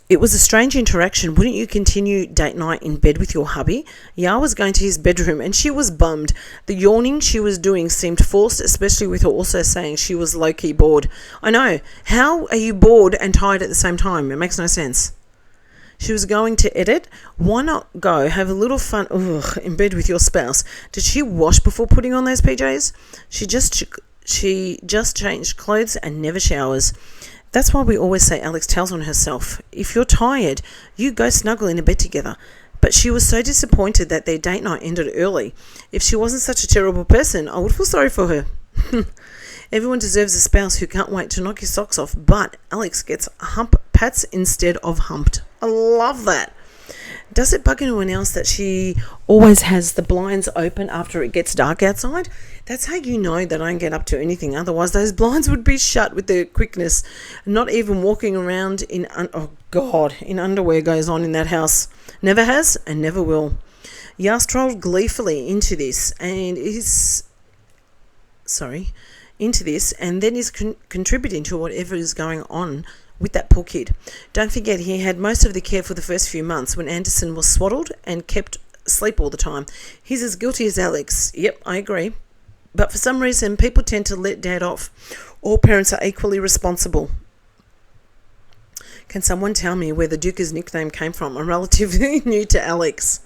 It was a strange interaction. Wouldn't you continue date night in bed with your hubby? Ya was going to his bedroom and she was bummed. The yawning she was doing seemed forced, especially with her also saying she was low-key bored. I know. How are you bored and tired at the same time? It makes no sense. She was going to edit. Why not go have a little fun in bed with your spouse? Did she wash before putting on those PJs? She just changed clothes and never showers. That's why we always say Alex tells on herself. If you're tired, you go snuggle in a bed together. But she was so disappointed that their date night ended early. If she wasn't such a terrible person, I would feel sorry for her. Everyone deserves a spouse who can't wait to knock your socks off, but Alex gets hump pats instead of humped. I love that. Does it bug anyone else that she always has the blinds open after it gets dark outside? That's how you know that I don't get up to anything. Otherwise, those blinds would be shut with their quickness. Not even walking around in underwear goes on in that house. Never has and never will. Yas trolled gleefully into this and then is contributing to whatever is going on with that poor kid. Don't forget, he had most of the care for the first few months when Anderson was swaddled and kept asleep all the time. He's as guilty as Alex. Yep, I agree. But for some reason, people tend to let dad off. All parents are equally responsible. Can someone tell me where the Duker's nickname came from? I'm relatively new to Alex.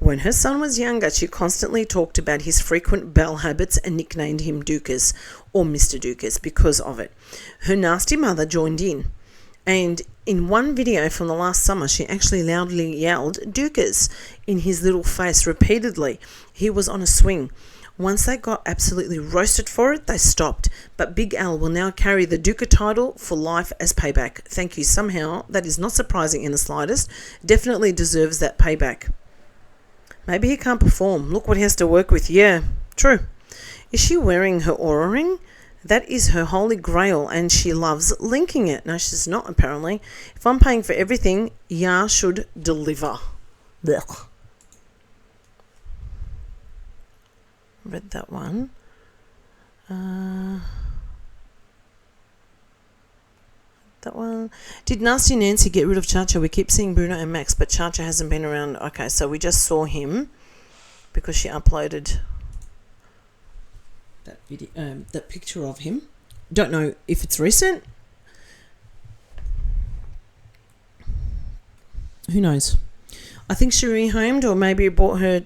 When her son was younger, she constantly talked about his frequent bell habits and nicknamed him Dukers or Mr. Dukers because of it. Her nasty mother joined in, and in one video from the last summer, she actually loudly yelled Dukers in his little face repeatedly. He was on a swing. Once they got absolutely roasted for it, they stopped. But Big Al will now carry the Duker title for life as payback. Thank you. Somehow, that is not surprising in the slightest. Definitely deserves that payback. Maybe he can't perform. Look what he has to work with. Yeah, true. Is she wearing her Aura ring? That is her holy grail and she loves linking it. No, she's not apparently. If I'm paying for everything, Ya should deliver. Blech. Read that one. That one. Did Nasty Nancy get rid of Chacha? We keep seeing Bruno and Max, but Chacha hasn't been around. Okay, so we just saw him because she uploaded that video, that picture of him. Don't know if it's recent. Who knows? I think she rehomed or maybe brought her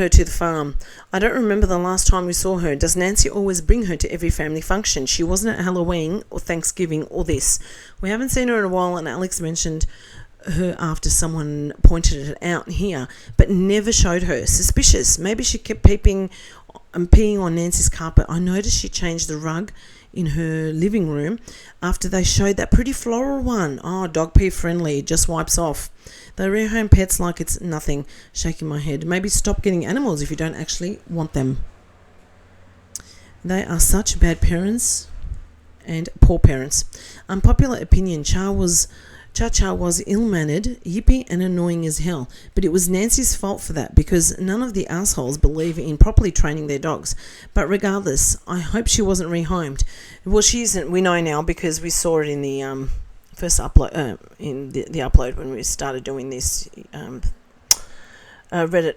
to the farm. I don't remember the last time we saw her. Does Nancy always bring her to every family function? She wasn't at Halloween or Thanksgiving or this. We haven't seen her in a while, and Alex mentioned her after someone pointed it out here, but never showed her. Suspicious. Maybe she kept peeping and peeing on Nancy's carpet. I noticed she changed the rug in her living room after they showed that pretty floral one. Oh, dog pee friendly, just wipes off. They rehome pets like it's nothing. Shaking my head. Maybe stop getting animals if you don't actually want them. They are such bad parents and poor parents. Unpopular opinion, Cha was ill-mannered, yippy and annoying as hell. But it was Nancy's fault for that because none of the assholes believe in properly training their dogs. But regardless, I hope she wasn't rehomed. Well, she isn't. We know now because we saw it in the first upload, in the upload when we started doing this Reddit.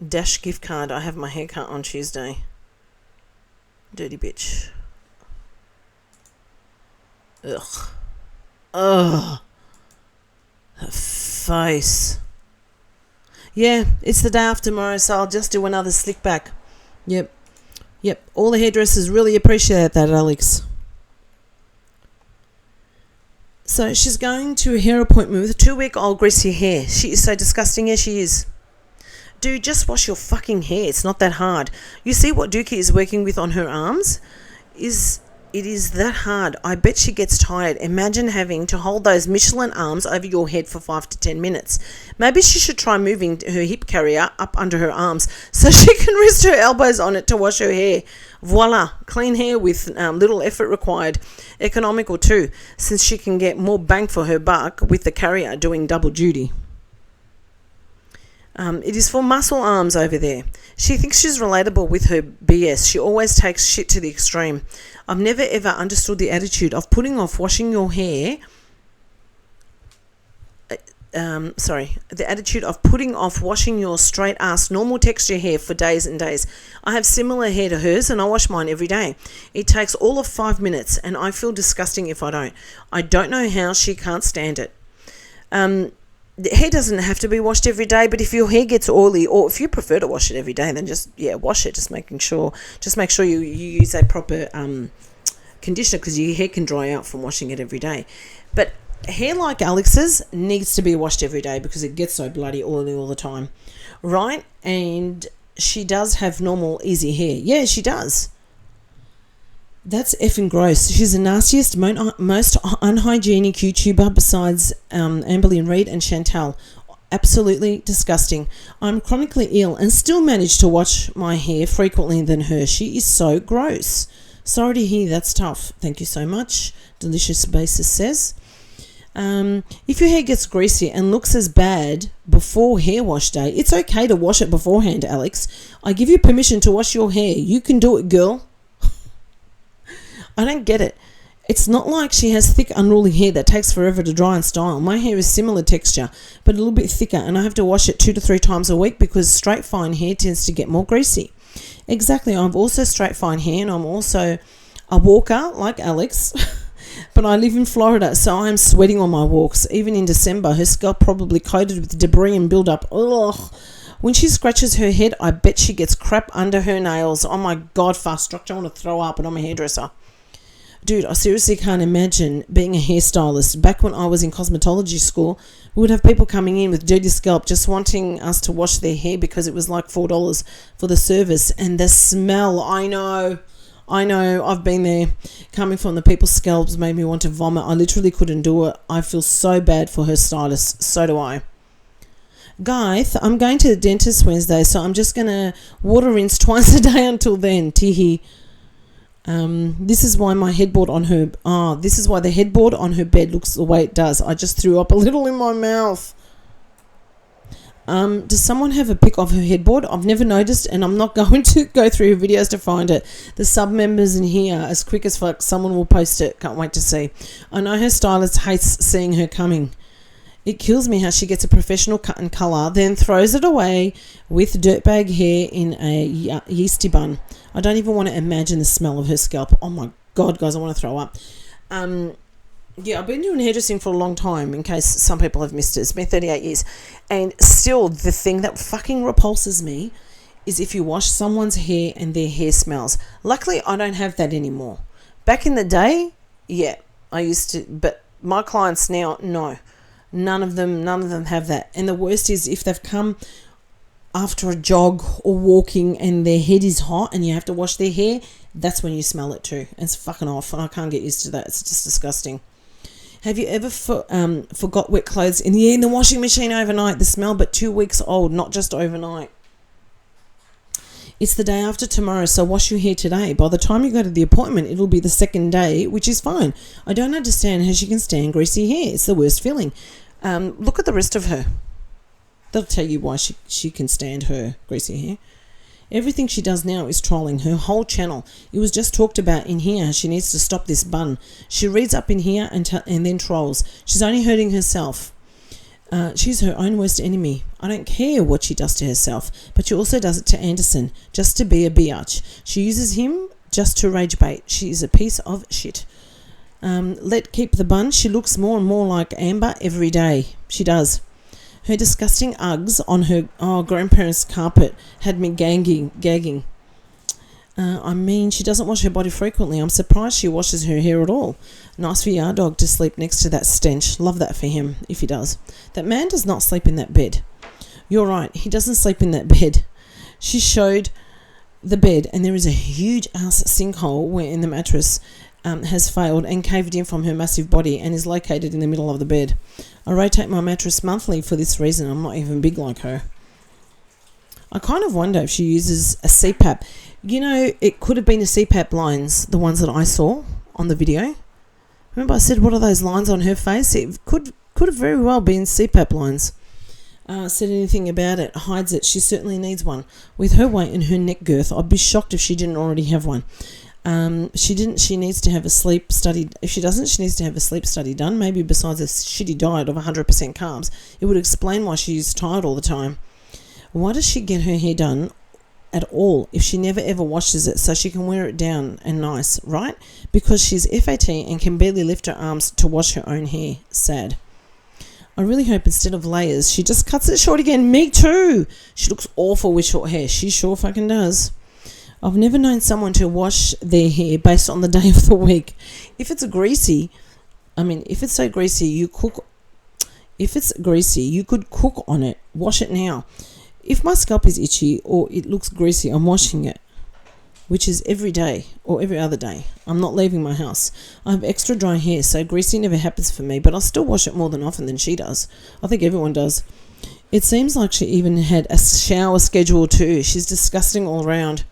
Dash gift card. I have my haircut on Tuesday. Dirty bitch. Ugh. Ugh. Her face. Yeah, it's the day after tomorrow, so I'll just do another slick back. Yep. All the hairdressers really appreciate that, Alex. So she's going to a hair appointment with a 2-week-old greasy hair. She is so disgusting. Yeah, she is. Dude, just wash your fucking hair. It's not that hard. You see what Dookie is working with on her arms? It is that hard. I bet she gets tired. Imagine having to hold those Michelin arms over your head for 5 to 10 minutes. Maybe she should try moving her hip carrier up under her arms so she can rest her elbows on it to wash her hair. Voila, clean hair with little effort required. Economical too, since she can get more bang for her buck with the carrier doing double duty. It is for muscle arms over there. She thinks she's relatable with her BS. She always takes shit to the extreme. I've never ever understood the attitude of putting off washing your hair the attitude of putting off washing your straight ass normal texture hair for days and days. I have similar hair to hers and I wash mine every day. It takes all of 5 minutes and I feel disgusting if I don't. I don't know how she can't stand it. The hair doesn't have to be washed every day, but if your hair gets oily, or if you prefer to wash it every day, then just wash it. Just make sure you use a proper conditioner, because your hair can dry out from washing it every day. But hair like Alex's needs to be washed every day because it gets so bloody oily all the time, right? And she does have normal easy hair. Yeah, she does. That's effing gross. She's the nastiest, most unhygienic YouTuber besides Amberly Reed and Chantal. Absolutely disgusting. I'm chronically ill and still manage to wash my hair frequently than her. She is so gross. Sorry to hear, that's tough. Thank you so much. Delicious Basis says. If your hair gets greasy and looks as bad before hair wash day, it's okay to wash it beforehand, Alex. I give you permission to wash your hair. You can do it, girl. I don't get it. It's not like she has thick, unruly hair that takes forever to dry and style. My hair is similar texture, but a little bit thicker, and I have to wash it 2 to 3 times a week because straight, fine hair tends to get more greasy. Exactly. I've also straight, fine hair, and I'm also a walker like Alex, but I live in Florida, so I'm sweating on my walks. Even in December, her scalp probably coated with debris and build-up. Ugh. When she scratches her head, I bet she gets crap under her nails. Oh my God, fast structure. I want to throw up, and I'm a hairdresser. Dude, I seriously can't imagine being a hairstylist. Back when I was in cosmetology school, we would have people coming in with dirty scalp just wanting us to wash their hair because it was like $4 for the service. And the smell, I know, I've been there. Coming from the people's scalps made me want to vomit. I literally couldn't do it. I feel so bad for her stylist. So do I. Guys, I'm going to the dentist Wednesday, so I'm just going to water rinse twice a day until then. Teehee. This is why the headboard on her bed looks the way it does. I just threw up a little in my mouth. Does someone have a pic of her headboard? I've never noticed, and I'm not going to go through her videos to find it. The sub members in here, as quick as fuck, someone will post it. Can't wait to see. I know her stylist hates seeing her coming. It kills me how she gets a professional cut and colour, then throws it away with dirtbag hair in a yeasty bun. I don't even want to imagine the smell of her scalp. Oh my God, guys, I want to throw up. I've been doing hairdressing for a long time, in case some people have missed it. It's been 38 years. And still, the thing that fucking repulses me is if you wash someone's hair and their hair smells. Luckily, I don't have that anymore. Back in the day, yeah, I used to, but my clients now, no. None of them have that. And the worst is if they've come after a jog or walking and their head is hot and you have to wash their hair, that's when you smell it too. It's fucking off, and I can't get used to that. It's just disgusting. Have you ever forgot wet clothes in the washing machine overnight? The smell, but 2 weeks old, not just overnight. It's the day after tomorrow, so wash your hair today. By the time you go to the appointment, it'll be the second day, which is fine. I don't understand how she can stand greasy hair. It's the worst feeling. Look at the rest of her. That'll tell you why she can stand her greasy hair. Everything she does now is trolling. Her whole channel. It was just talked about in here. She needs to stop this bun. She reads up in here and then trolls. She's only hurting herself. She's her own worst enemy. I don't care what she does to herself, but she also does it to Anderson, just to be a biatch. She uses him just to rage bait. She is a piece of shit. Keep the bun. She looks more and more like Amber every day. She does. Her disgusting Uggs on her grandparents' carpet had me gagging. She doesn't wash her body frequently. I'm surprised she washes her hair at all. Nice for your dog to sleep next to that stench. Love that for him, if he does. That man does not sleep in that bed. You're right, he doesn't sleep in that bed. She showed the bed, and there is a huge ass sinkhole wherein the mattress has failed and caved in from her massive body and is located in the middle of the bed. I rotate my mattress monthly for this reason. I'm not even big like her. I kind of wonder if she uses a CPAP. You know, it could have been a CPAP lines, the ones that I saw on the video. Remember I said, what are those lines on her face? It could have very well been CPAP lines. Said anything about it, hides it. She certainly needs one. With her weight and her neck girth, I'd be shocked if she didn't already have one. She needs to have a sleep study. If she doesn't, she needs to have a sleep study done. Maybe besides a shitty diet of 100% carbs, it would explain why she's tired all the time. Why does she get her hair done at all if she never ever washes it so she can wear it down and nice, right? Because she's FAT and can barely lift her arms to wash her own hair. Sad. I really hope instead of layers, she just cuts it short again. Me too. She looks awful with short hair. She sure fucking does. I've never known someone to wash their hair based on the day of the week. If it's so greasy, you could cook on it. Wash it now. If my scalp is itchy or it looks greasy, I'm washing it, which is every day or every other day. I'm not leaving my house. I have extra dry hair, so greasy never happens for me, but I'll still wash it more than often than she does. I think everyone does. It seems like she even had a shower schedule too. She's disgusting all around.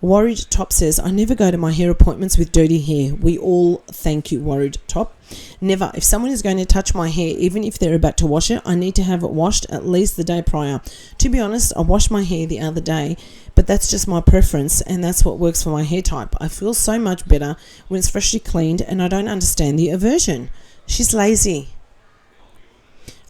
Worried Top says, I never go to my hair appointments with dirty hair. We all thank you, Worried Top. Never. If someone is going to touch my hair, even if they're about to wash it, I need to have it washed at least the day prior. To be honest, I washed my hair the other day, but that's just my preference and that's what works for my hair type. I feel so much better when it's freshly cleaned and I don't understand the aversion. She's lazy.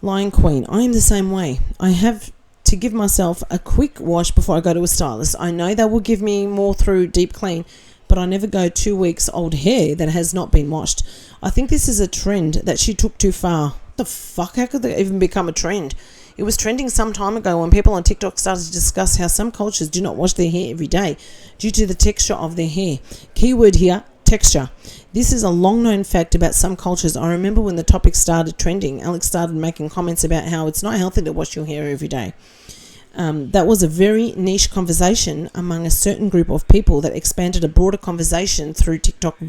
Lion Queen, I am the same way. I have to give myself a quick wash before I go to a stylist. I know they will give me more through deep clean, but I never go 2 weeks old hair that has not been washed. I think this is a trend that she took too far. What the fuck? How could that even become a trend? It was trending some time ago when people on TikTok started to discuss how some cultures do not wash their hair every day due to the texture of their hair. Keyword here, texture. This is a long-known fact about some cultures. I remember when the topic started trending, Alex started making comments about how it's not healthy to wash your hair every day. That was a very niche conversation among a certain group of people that expanded a broader conversation through TikTok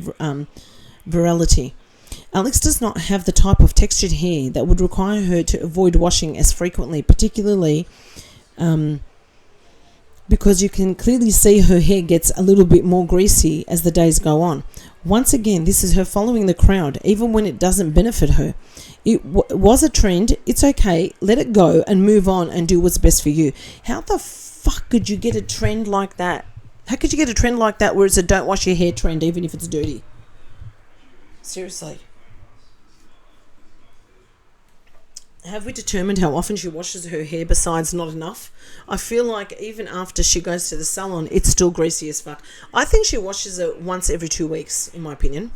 virality. Alex does not have the type of textured hair that would require her to avoid washing as frequently, particularly because you can clearly see her hair gets a little bit more greasy as the days go on. Once again, this is her following the crowd, even when it doesn't benefit her. It was a trend. It's okay. Let it go and move on and do what's best for you. How the fuck could you get a trend like that? How could you get a trend like that where it's a don't wash your hair trend even if it's dirty? Seriously. Have we determined how often she washes her hair besides not enough? I feel like even after she goes to the salon, it's still greasy as fuck. I think she washes it once every 2 weeks, in my opinion.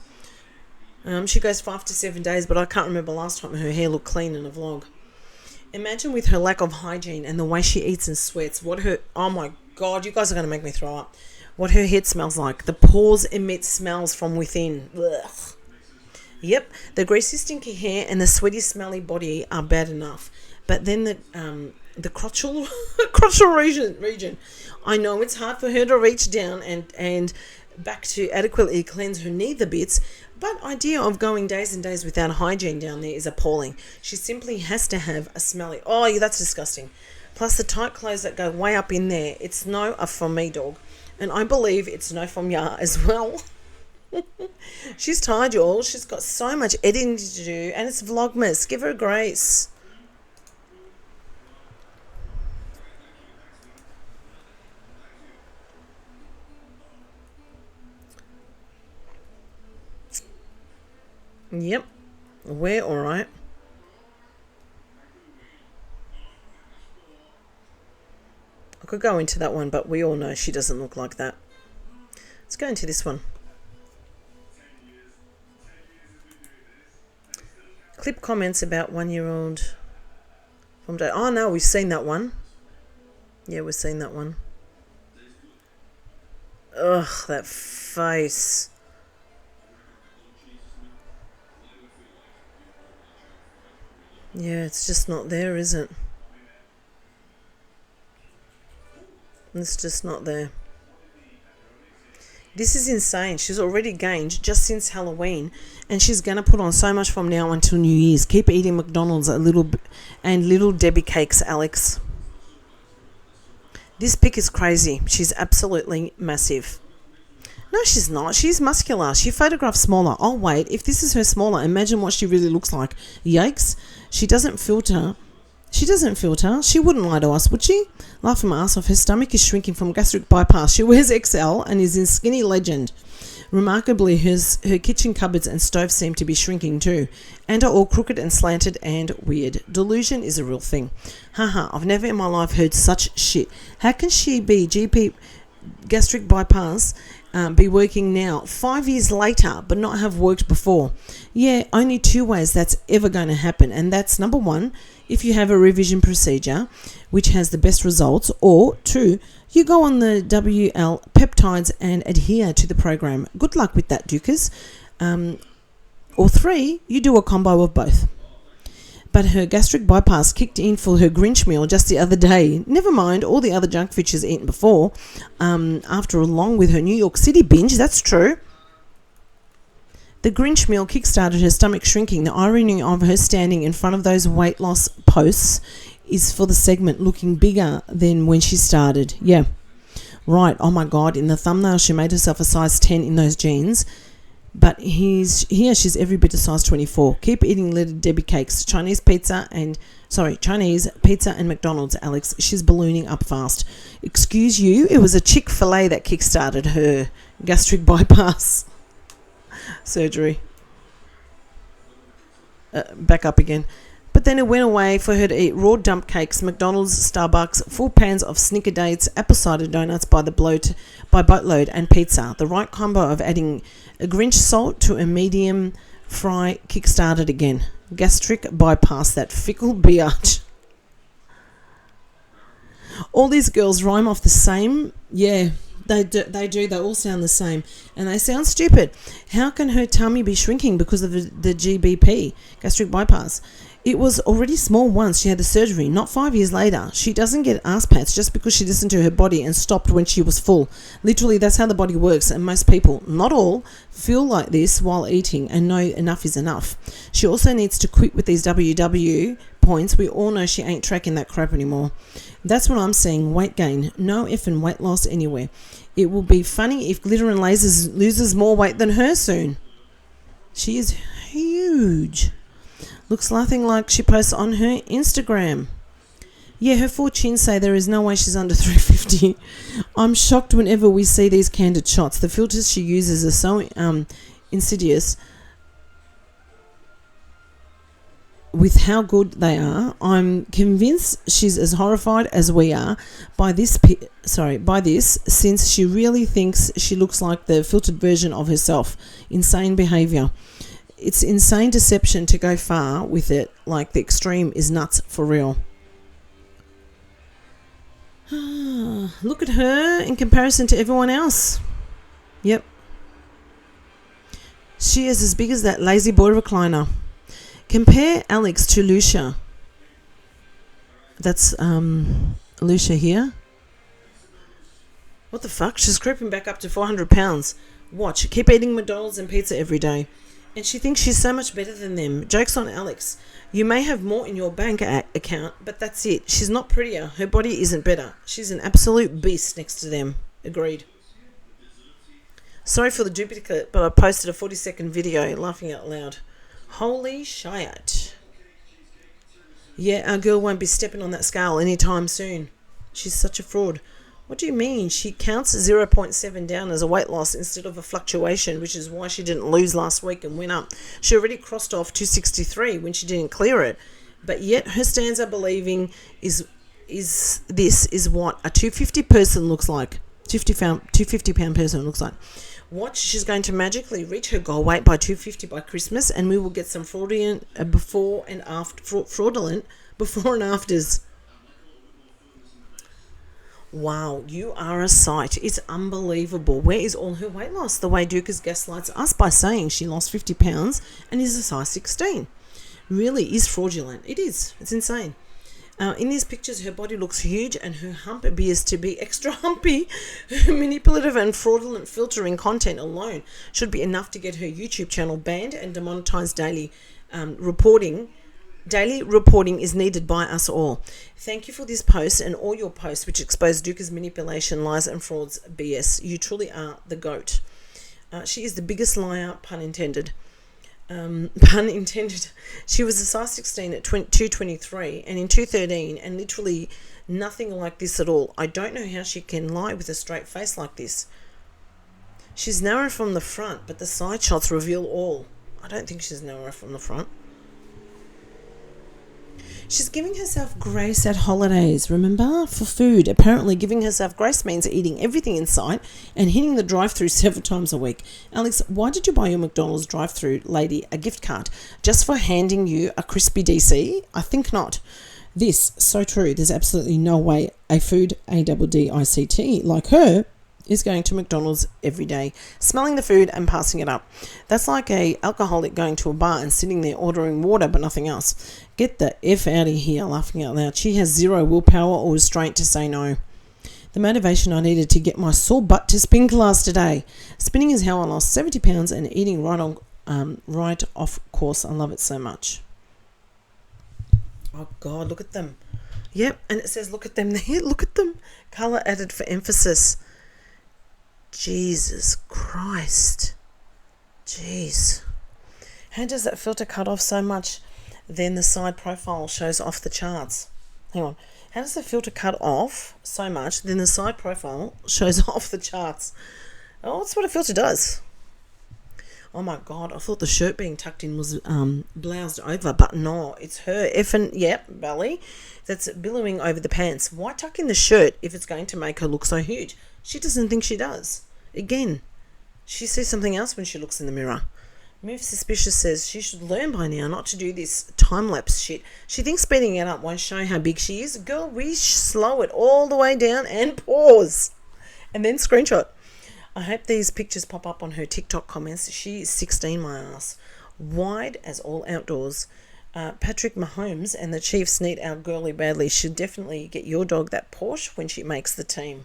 She goes 5 to 7 days, but I can't remember last time her hair looked clean in a vlog. Imagine with her lack of hygiene and the way she eats and sweats, oh my God, you guys are going to make me throw up. What her head smells like. The pores emit smells from within. Ugh. Yep, the greasy, stinky hair and the sweaty, smelly body are bad enough. But then the crotchal region. I know it's hard for her to reach down and back to adequately cleanse her nether bits, but idea of going days and days without hygiene down there is appalling. She simply has to have a smelly... Oh, yeah, that's disgusting. Plus the tight clothes that go way up in there. It's no from me, dog. And I believe it's no from ya as well. She's tired, y'all. She's got so much editing to do, and it's Vlogmas. Give her grace. Yep, we're all right. I could go into that one, but we all know she doesn't look like that. Let's go into this one. Clip comments about 1-year-old from day. Oh no, we've seen that one. Yeah, we've seen that one. Ugh, that face. Yeah, it's just not there, is it? It's just not there. This is insane. She's already gained just since Halloween, and she's going to put on so much from now until New Year's. Keep eating McDonald's and Little Debbie cakes, Alex. This pic is crazy. She's absolutely massive. No, she's not. She's muscular. She photographed smaller. Oh, wait. If this is her smaller, imagine what she really looks like. Yikes. She doesn't filter. She wouldn't lie to us, would she? Laughing my ass off. Her stomach is shrinking from gastric bypass. She wears XL and is in skinny legend. Remarkably, her kitchen cupboards and stove seem to be shrinking too, and are all crooked and slanted and weird. Delusion is a real thing. Haha, I've never in my life heard such shit. How can she be GP gastric bypass be working now 5 years later but not have worked before? Yeah, only two ways that's ever going to happen, and that's number one, if you have a revision procedure which has the best results, or two, you go on the WL peptides and adhere to the program. Good luck with that, Dukers. Or three, you do a combo of both. But her gastric bypass kicked in for her Grinch meal just the other day. Never mind all the other junk food she's eaten before. After along with her New York City binge, that's true. The Grinch meal kickstarted her stomach shrinking. The irony of her standing in front of those weight loss posts is for the segment looking bigger than when she started. Yeah. Right. Oh my God. In the thumbnail, she made herself a size 10 in those jeans. But she's every bit a size 24. Keep eating Little Debbie cakes. Chinese pizza and McDonald's, Alex. She's ballooning up fast. Excuse you, it was a Chick-fil-A that kickstarted her gastric bypass surgery. Back up again. But then it went away for her to eat raw dump cakes, McDonald's, Starbucks, full pans of Snicker Dates, apple cider donuts by boatload, and pizza. The right combo of adding a Grinch salt to a medium fry kickstarted again. Gastric bypass, that fickle biatch. All these girls rhyme off the same. Yeah, they do. They all sound the same. And they sound stupid. How can her tummy be shrinking because of the GBP, gastric bypass? It was already small once she had the surgery, not 5 years later. She doesn't get ass pats just because she listened to her body and stopped when she was full. Literally, that's how the body works, and most people, not all, feel like this while eating and know enough is enough. She also needs to quit with these WW points. We all know she ain't tracking that crap anymore. That's what I'm saying, weight gain. No effing weight loss anywhere. It will be funny if Glitter and Lasers loses more weight than her soon. She is huge. Looks nothing like she posts on her Instagram. Yeah, her four chins say there is no way she's under 350. I'm shocked whenever we see these candid shots. The filters she uses are so insidious with how good they are. I'm convinced she's as horrified as we are by this, since she really thinks she looks like the filtered version of herself. Insane behaviour. It's insane deception to go far with it, like the extreme is nuts for real. Look at her in comparison to everyone else. Yep. She is as big as that lazy boy recliner. Compare Alex to Lucia. That's Lucia here. What the fuck? She's creeping back up to 400 pounds. Watch. Keep eating McDonald's and pizza every day. And she thinks she's so much better than them. Joke's on Alex. You may have more in your bank account, but that's it. She's not prettier. Her body isn't better. She's an absolute beast next to them. Agreed. Sorry for the duplicate, but I posted a 40-second video laughing out loud. Holy shit. Yeah, our girl won't be stepping on that scale anytime soon. She's such a fraud. What do you mean? She counts 0.7 down as a weight loss instead of a fluctuation, which is why she didn't lose last week and went up. She already crossed off 263 when she didn't clear it. But yet her stanza believing is what a 250 person looks like. 250 pound person looks like. Watch, she's going to magically reach her goal weight by 250 by Christmas, and we will get some fraudulent before and afters. Wow, you are a sight. It's unbelievable. Where is all her weight loss? The way Dukas gaslights us by saying she lost 50 pounds and is a size 16. Really is fraudulent. It is. It's insane. In these pictures, her body looks huge and her hump appears to be extra humpy. Her manipulative and fraudulent filtering content alone should be enough to get her YouTube channel banned and demonetized daily reporting. Daily reporting is needed by us all. Thank you for this post and all your posts which expose Duka's manipulation, lies and frauds BS. You truly are the GOAT. She is the biggest liar, pun intended. Pun intended. She was a size 16 at 223 and in 213 and literally nothing like this at all. I don't know how she can lie with a straight face like this. She's narrow from the front, but the side shots reveal all. I don't think she's narrow from the front. She's giving herself grace at holidays, remember? For food. Apparently giving herself grace means eating everything in sight and hitting the drive-thru several times a week. Alex, why did you buy your McDonald's drive-thru lady a gift card? Just for handing you a crispy DC? I think not. This, so true. There's absolutely no way a food, ADDICT, like her, is going to McDonald's every day, smelling the food and passing it up. That's like a alcoholic going to a bar and sitting there ordering water but nothing else. Get the F out of here, laughing out loud. She has zero willpower or restraint to say no. The motivation I needed to get my sore butt to spin class today. Spinning is how I lost 70 pounds and eating right off course. I love it so much. Oh God, look at them. Yep, and it says look at them there. Look at them. Colour added for emphasis. Jesus Christ. Jeez. How does that filter cut off so much? Then the side profile shows off the charts. Hang on. How does the filter cut off so much? Then the side profile shows off the charts. Oh, that's what a filter does. Oh my God, I thought the shirt being tucked in was bloused over, but no, it's her effing, belly that's billowing over the pants. Why tuck in the shirt if it's going to make her look so huge? She doesn't think she does. Again, she sees something else when she looks in the mirror. Move Suspicious says she should learn by now not to do this time-lapse shit. She thinks speeding it up won't show how big she is. Girl, we slow it all the way down and pause. And then screenshot. I hope these pictures pop up on her TikTok comments. She is 16, my ass. Wide as all outdoors. Patrick Mahomes and the Chiefs need our girly badly. Should definitely get your dog that Porsche when she makes the team.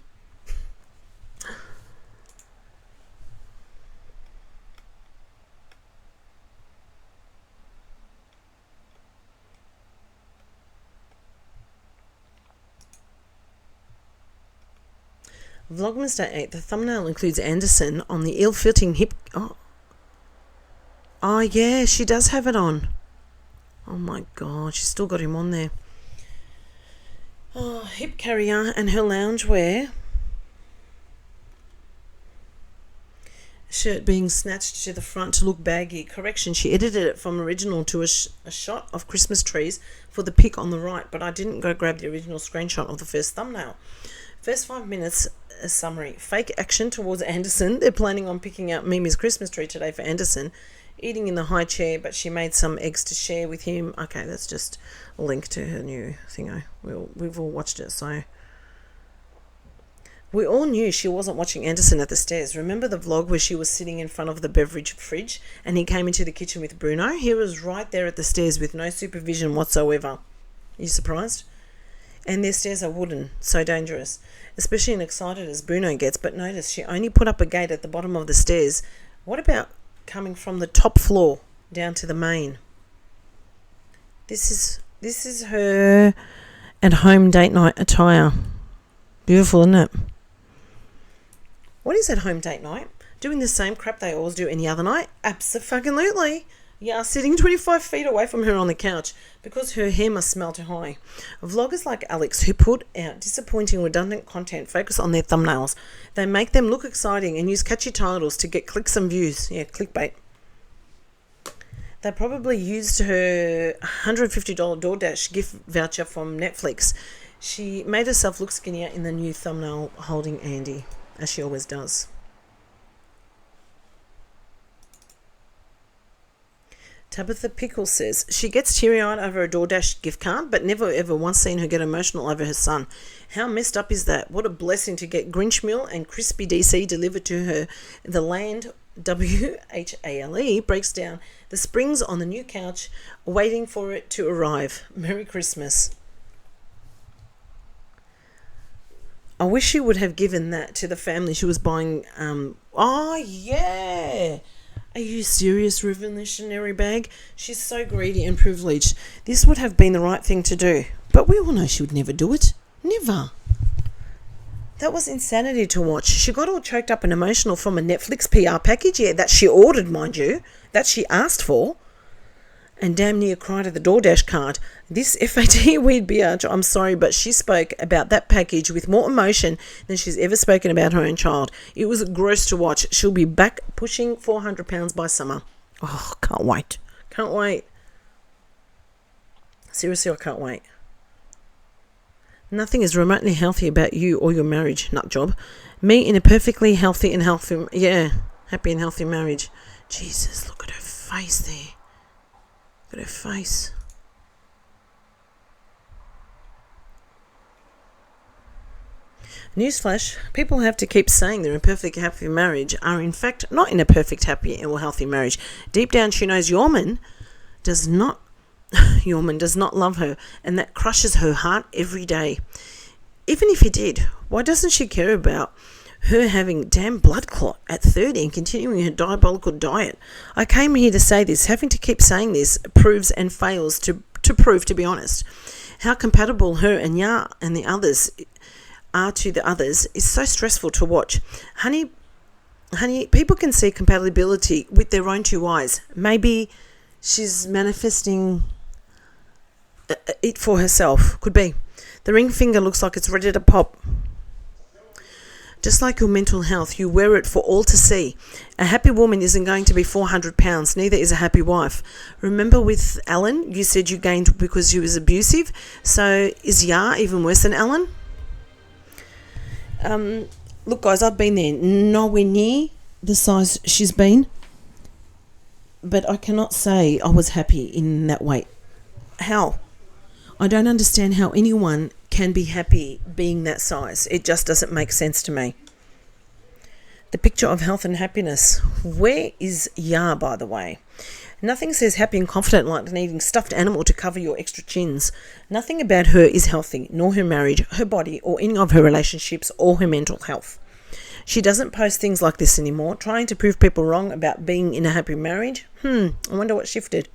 Vlogmas Day 8. The thumbnail includes Anderson on the ill-fitting hip... Oh, yeah, she does have it on. Oh, my God, she's still got him on there. Oh, hip carrier and her loungewear. Shirt being snatched to the front to look baggy. Correction, she edited it from original to a shot of Christmas trees for the pic on the right, but I didn't go grab the original screenshot of the first thumbnail. First 5 minutes, a summary. Fake action towards Anderson. They're planning on picking out Mimi's Christmas tree today for Anderson. Eating in the high chair, but she made some eggs to share with him. Okay, that's just a link to her new thingo. We've all watched it, so... We all knew she wasn't watching Anderson at the stairs. Remember the vlog where she was sitting in front of the beverage fridge and he came into the kitchen with Bruno? He was right there at the stairs with no supervision whatsoever. Are you surprised? And their stairs are wooden, so dangerous. Especially and excited as Bruno gets, but notice she only put up a gate at the bottom of the stairs. What about coming from the top floor down to the main? This is her at home date night attire. Beautiful, isn't it? What is at home date night? Doing the same crap they always do any other night? Abso-fucking-lutely. Yeah, sitting 25 feet away from her on the couch because her hair must smell too high. Vloggers like Alex who put out disappointing redundant content focus on their thumbnails. They make them look exciting and use catchy titles to get clicks and views. Yeah, clickbait. They probably used her $150 DoorDash gift voucher from Netflix. She made herself look skinnier in the new thumbnail holding Andy, as she always does. Tabitha Pickle says she gets teary-eyed over a DoorDash gift card, but never ever once seen her get emotional over her son. How messed up is that? What a blessing to get Grinch meal and crispy DC delivered to her. The land, WHALE, breaks down. The springs on the new couch, waiting for it to arrive. Merry Christmas. I wish she would have given that to the family she was buying. Oh, yeah. Are you serious, revolutionary bag? She's so greedy and privileged. This would have been the right thing to do. But we all know she would never do it. Never. That was insanity to watch. She got all choked up and emotional from a Netflix PR package, yeah, that she ordered, mind you, that she asked for. and damn near cried at the DoorDash card. This FAT weird biatch, I'm sorry, but she spoke about that package with more emotion than she's ever spoken about her own child. It was gross to watch. She'll be back pushing 400 pounds by summer. Oh, can't wait. Can't wait. Seriously, I can't wait. Nothing is remotely healthy about you or your marriage, nut job. Me in a perfectly happy and healthy marriage. Jesus, look at her face there. Look at her face. Newsflash, people who have to keep saying they're in a perfect happy marriage are in fact not in a perfect happy or healthy marriage. Deep down she knows Yorman does not love her, and that crushes her heart every day. Even if he did, why doesn't she care about her having damn blood clot at 30 and continuing her diabolical diet? I came here to say this. Having to keep saying this proves and fails to prove, to be honest. How compatible her and Ya and the others are to the others is so stressful to watch. Honey, people can see compatibility with their own two eyes. Maybe she's manifesting it for herself. Could be. The ring finger looks like it's ready to pop. Just like your mental health, you wear it for all to see. A happy woman isn't going to be 400 pounds, neither is a happy wife. Remember with Alan, you said you gained because she was abusive. So is Ya even worse than Alan? Look guys, I've been there, nowhere near the size she's been, but I cannot say I was happy in that weight. How? I don't understand how anyone can be happy being that size. It just doesn't make sense to me. The picture of health and happiness. Where is Ya, by the way? Nothing says happy and confident like needing stuffed animal to cover your extra chins. Nothing about her is healthy, nor her marriage, her body, or any of her relationships, or her mental health. She doesn't post things like this anymore, trying to prove people wrong about being in a happy marriage. I wonder what shifted.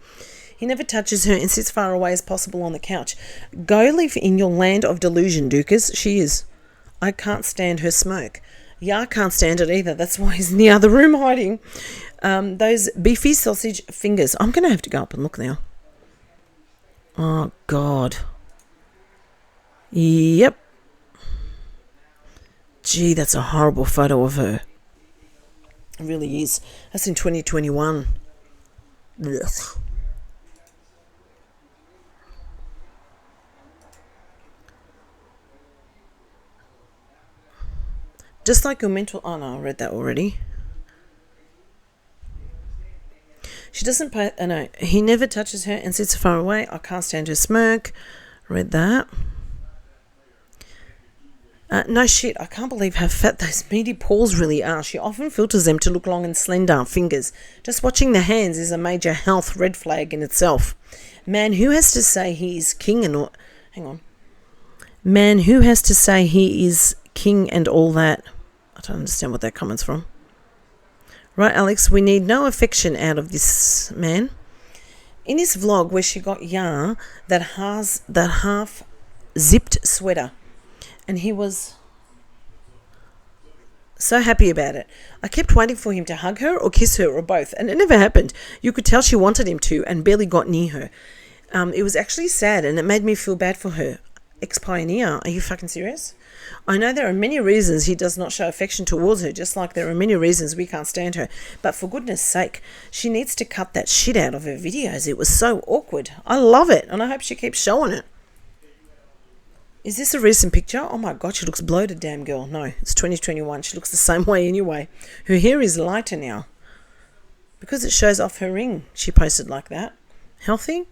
He never touches her and sits far away as possible on the couch. Go live in your land of delusion, Dukas. She is. I can't stand her smoke. Ya can't stand it either. That's why he's in the other room hiding. Those beefy sausage fingers. I'm going to have to go up and look now. Oh, God. Yep. Gee, that's a horrible photo of her. It really is. That's in 2021. Ugh. Just like your mental... Oh, no, I read that already. She doesn't pay... Oh, no. He never touches her and sits far away. I can't stand her smoke. Read that. No shit, I can't believe how fat those meaty paws really are. She often filters them to look long and slender fingers. Just watching the hands is a major health red flag in itself. Man, who has to say he is king and all... Hang on. Man, who has to say he is king and all that? I don't understand what that comment's from. Right, Alex, we need no affection out of this man. In his vlog where she got Ya that half zipped sweater, and he was so happy about it. I kept waiting for him to hug her or kiss her or both, and it never happened. You could tell she wanted him to and barely got near her. It was actually sad, and it made me feel bad for her. Ex-pioneer, are you fucking serious? I know there are many reasons he does not show affection towards her, just like there are many reasons we can't stand her. But for goodness sake, she needs to cut that shit out of her videos. It was so awkward. I love it, and I hope she keeps showing it. Is this a recent picture? Oh my God, she looks bloated, damn girl. No, it's 2021. She looks the same way anyway. Her hair is lighter now. Because it shows off her ring, she posted like that. Healthy?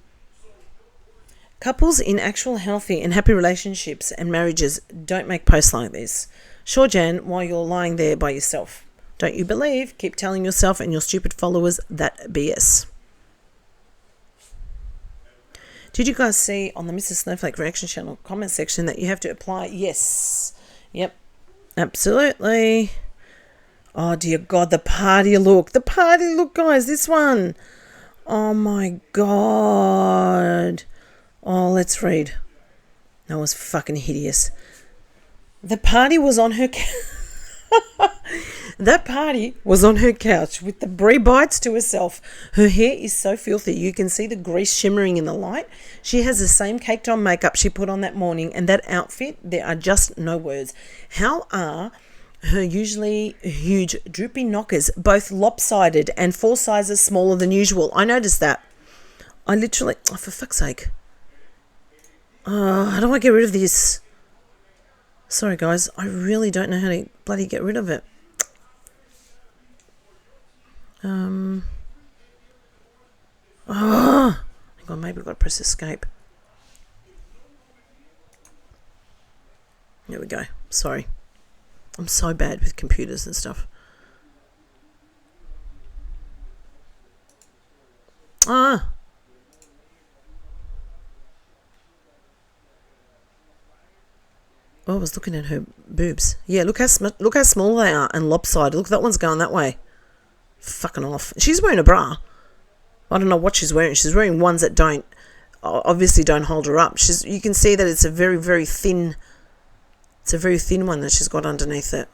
Couples in actual healthy and happy relationships and marriages don't make posts like this. Sure, Jan, while you're lying there by yourself. Don't you believe? Keep telling yourself and your stupid followers that BS. Did you guys see on the Mrs. Snowflake reaction channel comment section that you have to apply? Yes. Yep. Absolutely. Oh, dear God, the party look. The party look, guys. This one. Oh, my God. Oh, let's read. That was fucking hideous. The party was on her... That party was on her couch with the brie bites to herself. Her hair is so filthy. You can see the grease shimmering in the light. She has the same caked on makeup she put on that morning, and that outfit, there are just no words. How are her usually huge droopy knockers both lopsided and 4 sizes smaller than usual? I noticed that. I literally, oh, for fuck's sake. How do I get rid of this? Sorry guys, I really don't know how to bloody get rid of it. Hang on, maybe I've got to press escape. There we go. Sorry. I'm so bad with computers and stuff. Oh, I was looking at her boobs. Yeah, look how small they are and lopsided. Look, that one's going that way. Fucking off. She's wearing a bra. I don't know what she's wearing. She's wearing ones that obviously don't hold her up. You can see that it's a very, very thin. It's a very thin one that she's got underneath it.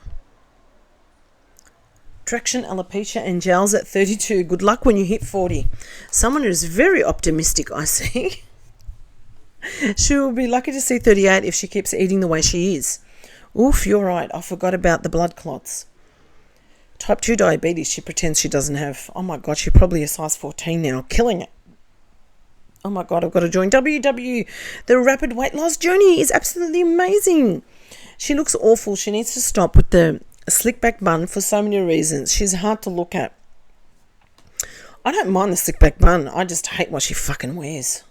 Traction, alopecia, and gels at 32. Good luck when you hit 40. Someone who's very optimistic, I see. She will be lucky to see 38 if she keeps eating the way she is. Oof, you're right. I forgot about the blood clots. Type 2 diabetes she pretends she doesn't have. Oh my God, she's probably a size 14 now. Killing it. Oh my God, I've got to join WW. The rapid weight loss journey is absolutely amazing. She looks awful. She needs to stop with the slick back bun for so many reasons. She's hard to look at. I don't mind the slick back bun. I just hate what she fucking wears.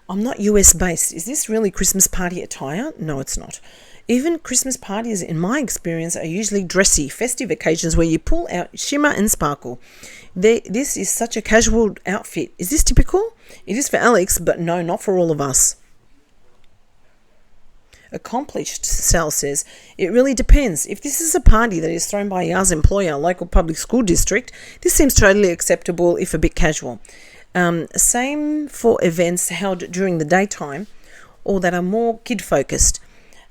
I'm not US based. Is this really Christmas party attire? No, it's not. Even Christmas parties, in my experience, are usually dressy, festive occasions where you pull out shimmer and sparkle. This is such a casual outfit. Is this typical? It is for Alex, but no, not for all of us. Accomplished Sal says, it really depends. If this is a party that is thrown by Yar's employer, local public school district, this seems totally acceptable if a bit casual. Same for events held during the daytime or that are more kid-focused.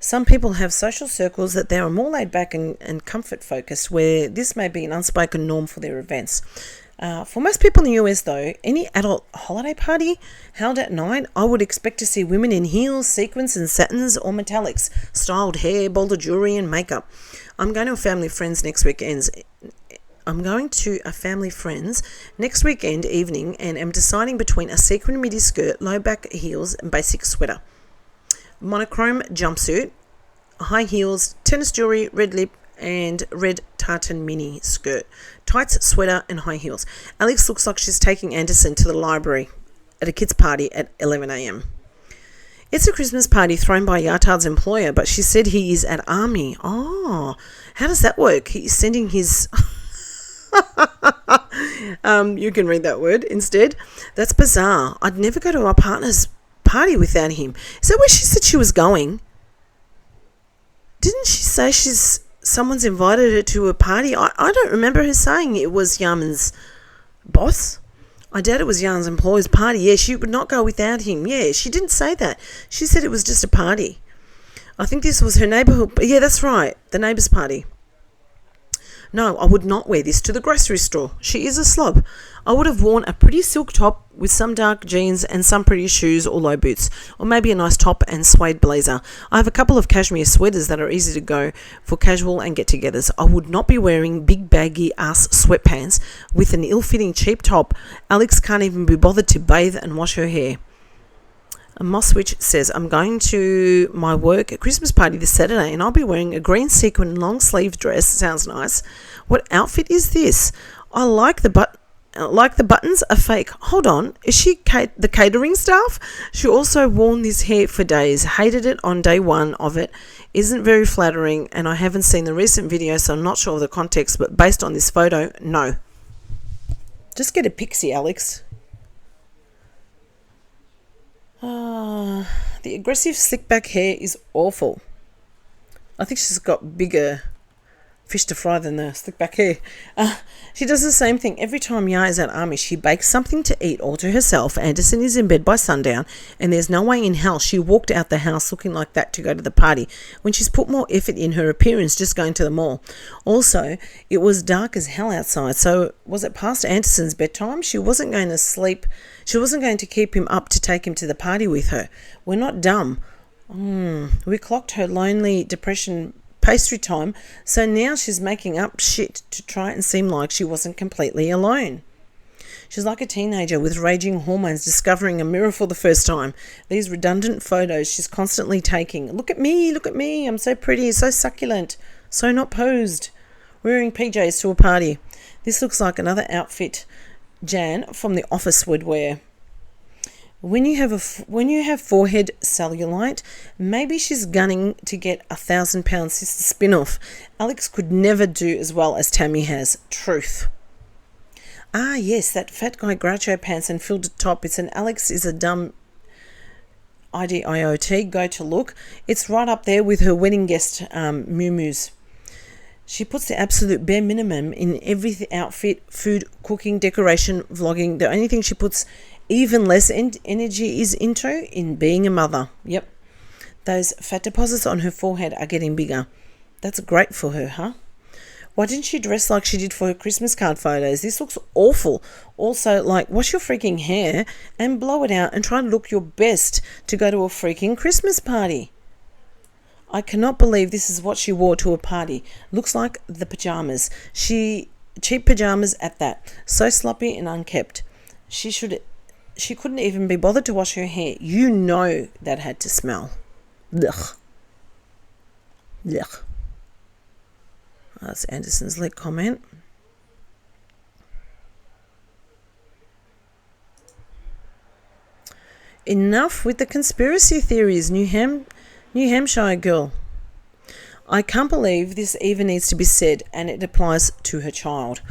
Some people have social circles that they are more laid back and comfort-focused, where this may be an unspoken norm for their events. For most people in the US, though, any adult holiday party held at night, I would expect to see women in heels, sequins and satins or metallics, styled hair, bolder jewelry and makeup. I'm going to a family friends next weekend evening and am deciding between a sequin midi skirt, low back heels and basic sweater. Monochrome jumpsuit, high heels, tennis jewelry, red lip and red tartan mini skirt, tights, sweater and high heels. Alex looks like she's taking Anderson to the library at a kids' party at 11 a.m. It's a Christmas party thrown by Yartard's employer, but she said he is at army. Oh, how does that work? He's sending his... you can read that word instead. That's bizarre. I'd never go to my partner's party without him. Is that where she said she was going? Didn't she say someone's invited her to a party? I don't remember her saying it was Yarman's boss. I doubt it was Yarn's employer's party. Yeah, she would not go without him. Yeah, she didn't say that. She said it was just a party. I think this was her neighbourhood. Yeah, that's right. The neighbour's party. No, I would not wear this to the grocery store. She is a slob. I would have worn a pretty silk top with some dark jeans and some pretty shoes or low boots, or maybe a nice top and suede blazer. I have a couple of cashmere sweaters that are easy to go for casual and get-togethers. I would not be wearing big baggy ass sweatpants with an ill-fitting cheap top. Alex can't even be bothered to bathe and wash her hair. Mosswitch says, I'm going to my work Christmas party this Saturday and I'll be wearing a green sequin long sleeve dress. Sounds nice. What outfit is this? I like the buttons are fake. Hold on. Is she the catering staff? She also worn this hair for days. Hated it on day one of it. Isn't very flattering and I haven't seen the recent video so I'm not sure of the context, but based on this photo, no. Just get a pixie, Alex. The aggressive slick back hair is awful. I think she's got bigger fish to fry than the slick back hair. She does the same thing every time Ya is at army. She bakes something to eat all to herself. Anderson is in bed by sundown, and there's no way in hell she walked out the house looking like that to go to the party when she's put more effort in her appearance just going to the mall. Also, it was dark as hell outside, so was it past Anderson's bedtime? She wasn't going to sleep. She wasn't going to keep him up to take him to the party with her. We're not dumb. We clocked her lonely depression pastry time, so now she's making up shit to try and seem like she wasn't completely alone. She's like a teenager with raging hormones discovering a mirror for the first time. These redundant photos she's constantly taking. Look at me, I'm so pretty, so succulent, so not posed. Wearing PJs to a party. This looks like another outfit Jan from The Office would wear. When you have forehead cellulite, maybe she's gunning to get 1,000-pound sister spin-off. Alex could never do as well as Tammy has. Truth. Ah, yes, that fat guy Groucho pants and filled top. It's an Alex is a dumb IDIOT. Go to look. It's right up there with her wedding guest Moo-Moos. She puts the absolute bare minimum in every outfit, food, cooking, decoration, vlogging. The only thing she puts even less energy is into in being a mother. Yep. Those fat deposits on her forehead are getting bigger. That's great for her, huh? Why didn't she dress like she did for her Christmas card photos? This looks awful. Also, wash your freaking hair and blow it out and try to look your best to go to a freaking Christmas party. I cannot believe this is what she wore to a party. Looks like the pajamas. Cheap pajamas at that. So sloppy and unkept. She couldn't even be bothered to wash her hair. You know that had to smell. Ugh. Ugh. That's Anderson's lit comment. Enough with the conspiracy theories, New Hampshire girl. I can't believe this even needs to be said, and it applies to her child.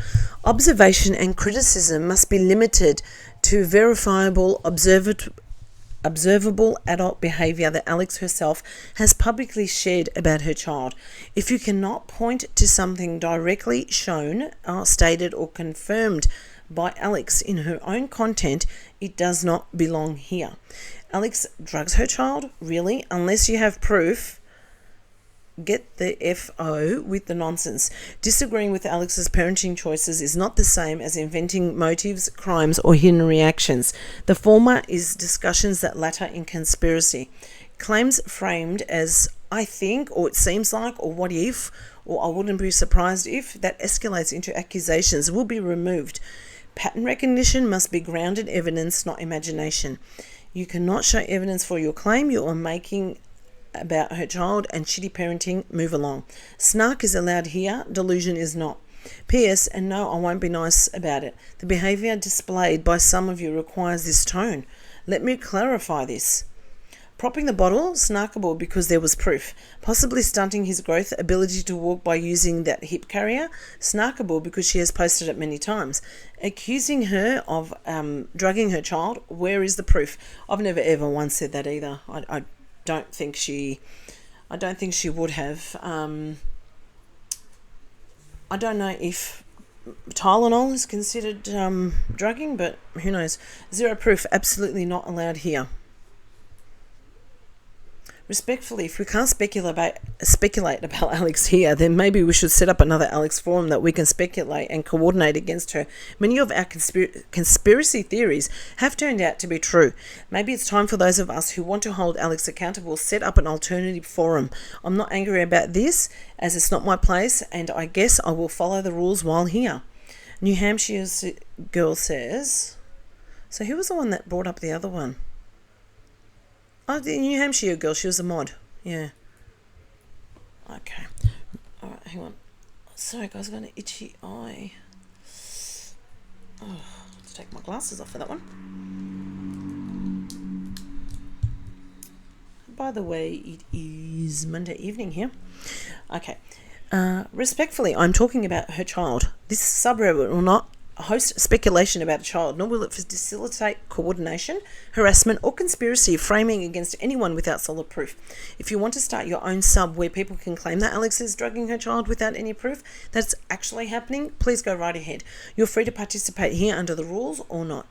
Observation and criticism must be limited to verifiable, observable adult behaviour that Alex herself has publicly shared about her child. If you cannot point to something directly shown, stated or confirmed by Alex in her own content, it does not belong here. Alex drugs her child? Really? Unless you have proof, get the FO with the nonsense. Disagreeing with Alex's parenting choices is not the same as inventing motives, crimes, or hidden reactions. The former is discussions that latter in conspiracy. Claims framed as I think, or it seems like, or what if, or I wouldn't be surprised if, that escalates into accusations will be removed. Pattern recognition must be grounded evidence, not imagination. You cannot show evidence for your claim you are making about her child and shitty parenting. Move along. Snark is allowed here, delusion is not. P.S. And no, I won't be nice about it. The behaviour displayed by some of you requires this tone. Let me clarify this. Propping the bottle, snarkable because there was proof. Possibly stunting his growth, ability to walk by using that hip carrier, snarkable because she has posted it many times. Accusing her of drugging her child, where is the proof? I've never ever once said that either. I don't think she would have. I don't know if Tylenol is considered drugging, but who knows? Zero proof, absolutely not allowed here. Respectfully, if we can't speculate about Alex here, then maybe we should set up another Alex forum that we can speculate and coordinate against her. Many of our conspiracy theories have turned out to be true. Maybe it's time for those of us who want to hold Alex accountable set up an alternative forum. I'm not angry about this, as it's not my place, and I guess I will follow the rules while here. New Hampshire's girl says... So who was the one that brought up the other one? Oh, the New Hampshire girl, she was a mod. Yeah. Okay. Alright, hang on. Sorry guys, I've got an itchy eye. Oh, let's take my glasses off for that one. By the way, it is Monday evening here. Okay. Respectfully, I'm talking about her child. This subreddit will not host speculation about a child, nor will it facilitate coordination, harassment, or conspiracy framing against anyone without solid proof. If you want to start your own sub where people can claim that Alex is drugging her child without any proof that's actually happening, please go right ahead. You're free to participate here under the rules or not.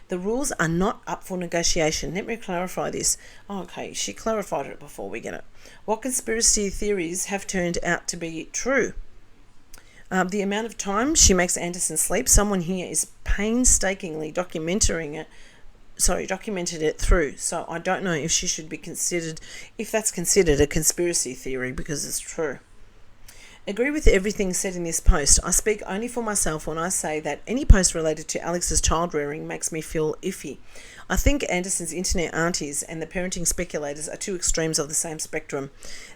The rules are not up for negotiation. Let me clarify this. Okay, she clarified it before we get it. What conspiracy theories have turned out to be true? The amount of time she makes Anderson sleep, someone here is painstakingly documented it through. So I don't know if she should be considered, if that's considered a conspiracy theory, because it's true. Agree with everything said in this post. I speak only for myself when I say that any post related to Alex's child rearing makes me feel iffy. I think Anderson's internet aunties and the parenting speculators are two extremes of the same spectrum.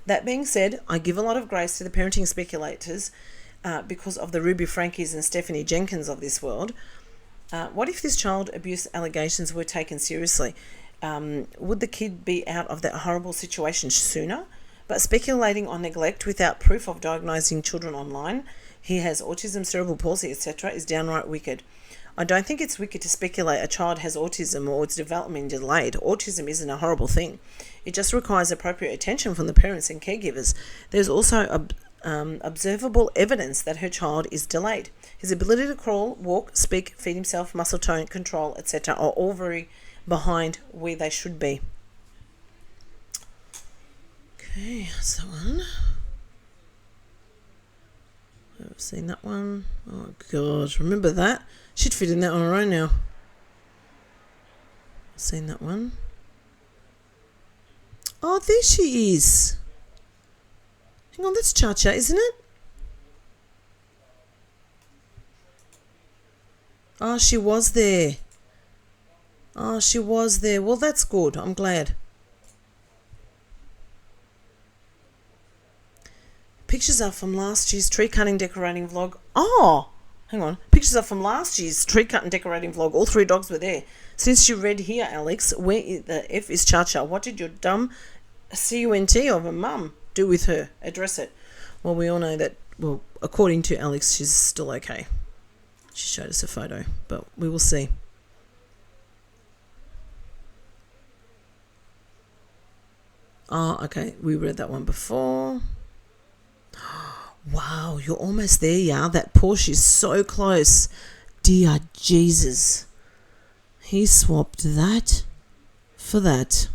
That being said, I give a lot of grace to the parenting speculators because of the Ruby Frankies and Stephanie Jenkins of this world. What if this child abuse allegations were taken seriously? Would the kid be out of that horrible situation sooner? But speculating on neglect without proof of diagnosing children online, he has autism, cerebral palsy, etc., is downright wicked. I don't think it's wicked to speculate a child has autism or its development delayed. Autism isn't a horrible thing. It just requires appropriate attention from the parents and caregivers. There's also observable evidence that her child is delayed. His ability to crawl, walk, speak, feed himself, muscle tone, control, etc. are all very behind where they should be. Okay, that's that one. I've seen that one. Oh God, remember that? She'd fit in that on her own now. I've seen that one. Oh, there she is. Hang on, that's Cha-Cha, isn't it? Oh, she was there. Oh, she was there. Well, that's good. I'm glad. Pictures are from last year's tree cutting decorating vlog. Oh, hang on. Pictures are from last year's tree cutting decorating vlog. All 3 dogs were there. Since you read here, Alex, where the F is Cha-Cha? What did your dumb CUNT of a mum do with her? Address it. Well, we all know that, well, according to Alex, she's still okay. She showed us a photo, but we will see. Oh, okay. We read that one before. Wow, you're almost there, yeah. That Porsche is so close. Dear Jesus. He swapped that for that.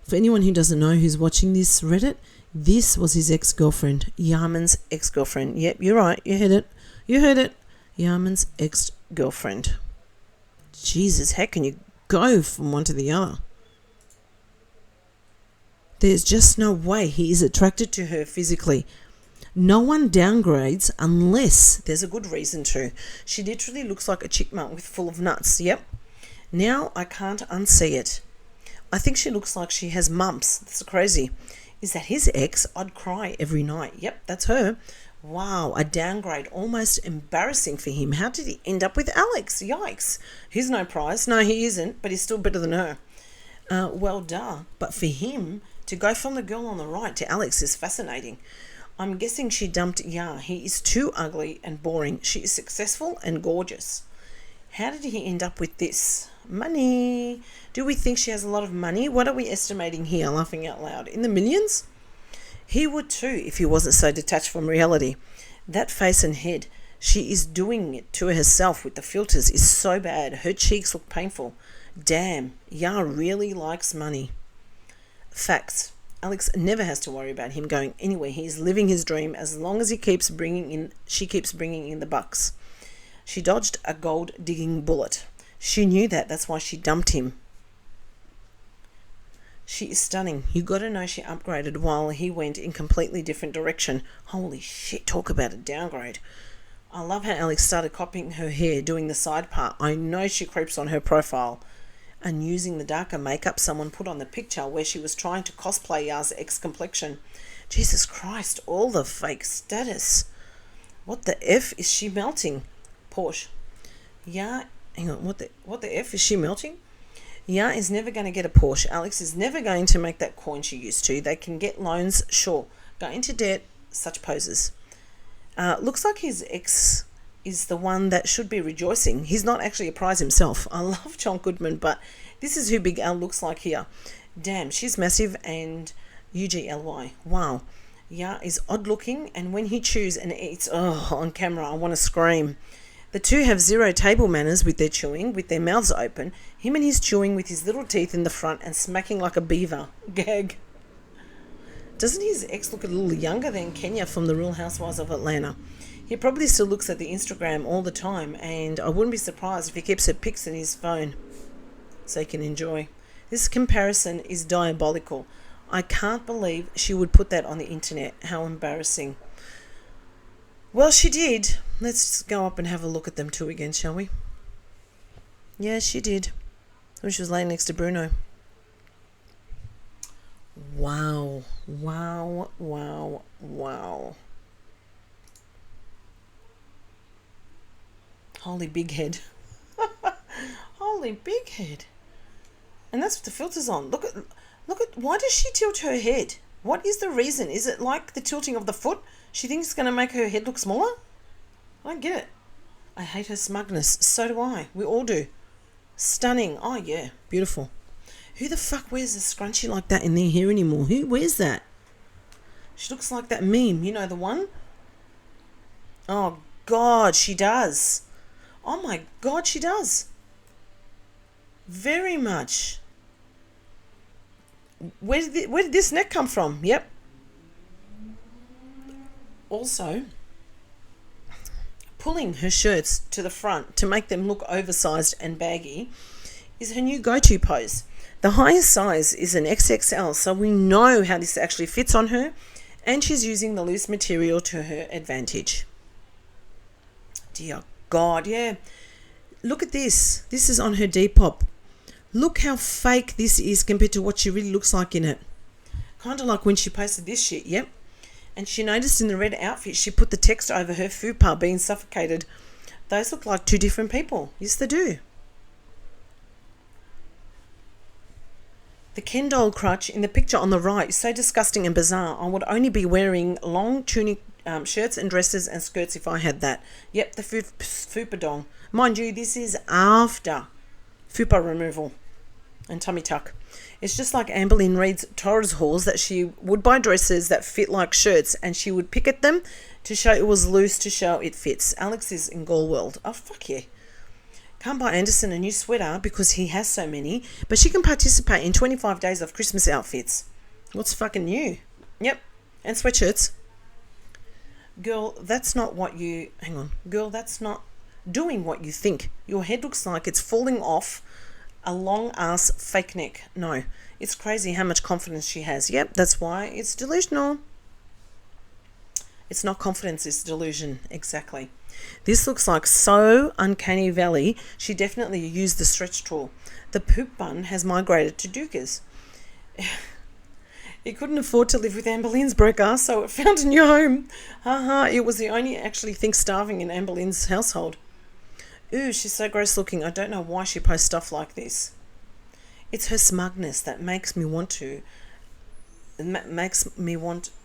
For anyone who doesn't know who's watching this Reddit, this was his ex-girlfriend, Yarman's ex-girlfriend. Yep, you're right. You heard it. You heard it. Yarman's ex-girlfriend. Jesus, how can you go from one to the other? There's just no way he is attracted to her physically. No one downgrades unless there's a good reason to. She literally looks like a chipmunk with full of nuts. Yep. Now I can't unsee it. I think she looks like she has mumps. That's crazy. Is that his ex? I'd cry every night. Yep, that's her. Wow, a downgrade. Almost embarrassing for him. How did he end up with Alex? Yikes. He's no prize. No, he isn't, but he's still better than her. Well done. But for him to go from the girl on the right to Alex is fascinating. I'm guessing she dumped Ya. He is too ugly and boring. She is successful and gorgeous. How did he end up with this? Money. Do we think she has a lot of money? What are we estimating here, laughing out loud? In the millions? He would too if he wasn't so detached from reality. That face and head, she is doing it to herself with the filters, is so bad. Her cheeks look painful. Damn, Ya really likes money. Facts. Alex never has to worry about him going anywhere. He's living his dream as long as she keeps bringing in the bucks. She dodged a gold-digging bullet. She knew that. That's why she dumped him. She is stunning. You got to know she upgraded while he went in completely different direction. Holy shit, talk about a downgrade. I love how Alex started copying her hair, doing the side part. I know she creeps on her profile. And using the darker makeup someone put on the picture where she was trying to cosplay Ya's ex-complexion. Jesus Christ, all the fake status. What the F is she melting? Porsche. Ya, hang on, what the F is she melting? Ya is never going to get a Porsche. Alex is never going to make that coin she used to. They can get loans, sure. Go into debt, such poses. Looks like his ex is the one that should be rejoicing. He's not actually a prize himself. I love John Goodman, but this is who Big Al looks like here. Damn, she's massive and UGLY. Wow. Yeah, is odd looking, and when he chews and eats, on camera, I want to scream. The two have zero table manners with their chewing, with their mouths open. Him and his chewing with his little teeth in the front and smacking like a beaver. Gag. Doesn't his ex look a little younger than Kenya from the Real Housewives of Atlanta? He probably still looks at the Instagram all the time, and I wouldn't be surprised if he keeps her pics in his phone so he can enjoy. This comparison is diabolical. I can't believe she would put that on the internet. How embarrassing. Well, she did. Let's go up and have a look at them two again, shall we? Yeah, she did. When she was laying next to Bruno. Wow. Wow, wow, wow. Holy big head. Holy big head. And that's what the filter's on. Look at, why does she tilt her head? What is the reason? Is it like the tilting of the foot? She thinks it's going to make her head look smaller? I don't get it. I hate her smugness. So do I. We all do. Stunning. Oh, yeah. Beautiful. Who the fuck wears a scrunchie like that in their hair anymore? Who wears that? She looks like that meme. You know the one? Oh, God, she does. Oh, my God, she does. Very much. Where did this neck come from? Yep. Also, pulling her shirts to the front to make them look oversized and baggy is her new go-to pose. The highest size is an XXL, so we know how this actually fits on her, and she's using the loose material to her advantage. Dear God, yeah. Look at this. This is on her Depop. Look how fake this is compared to what she really looks like in it. Kind of like when she posted this shit, yep. And she noticed in the red outfit, she put the text over her fupa being suffocated. Those look like two different people. Yes, they do. The Ken doll crutch in the picture on the right is so disgusting and bizarre. I would only be wearing long tunic shirts and dresses and skirts if I had that. Yep, the fupa dong. Mind you, this is after fupa removal and tummy tuck. It's just like Amberlynn Reid's Torres hauls, that she would buy dresses that fit like shirts and she would pick at them to show it was loose, to show it fits. Alex is in Gall World. Oh, fuck yeah. Can't buy Anderson a new sweater because he has so many, but she can participate in 25 days of Christmas outfits. What's fucking new? Yep. And sweatshirts. Girl, that's not what you... Hang on. Girl, that's not doing what you think. Your head looks like it's falling off a long ass fake neck. No, it's crazy how much confidence she has. Yep, that's why it's delusional. It's not confidence, it's delusion. Exactly. This looks like so uncanny valley. She definitely used the stretch tool. The poop bun has migrated to Dukas. It couldn't afford to live with Amberlynn's broke ass, so it found a new home. Haha, it was the only actually thing starving in Amberlynn's household. Ooh, she's so gross looking. I don't know why she posts stuff like this. It's her smugness that makes me want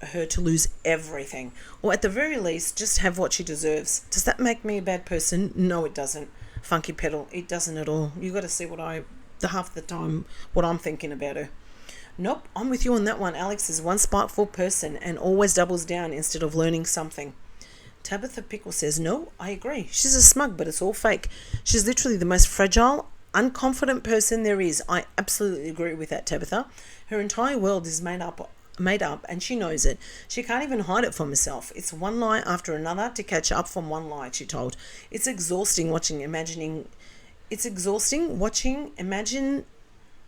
her to lose everything. Or at the very least, just have what she deserves. Does that make me a bad person? No, it doesn't. Funky pedal. It doesn't at all. You got to see half the time, what I'm thinking about her. Nope, I'm with you on that one. Alex is one spiteful person and always doubles down instead of learning something. Tabitha Pickle says, no, I agree. She's a smug, but it's all fake. She's literally the most fragile, unconfident person there is. I absolutely agree with that, Tabitha. Her entire world is made up, and she knows it. She can't even hide it from herself. It's one lie after another to catch up from one lie, she told. It's exhausting imagine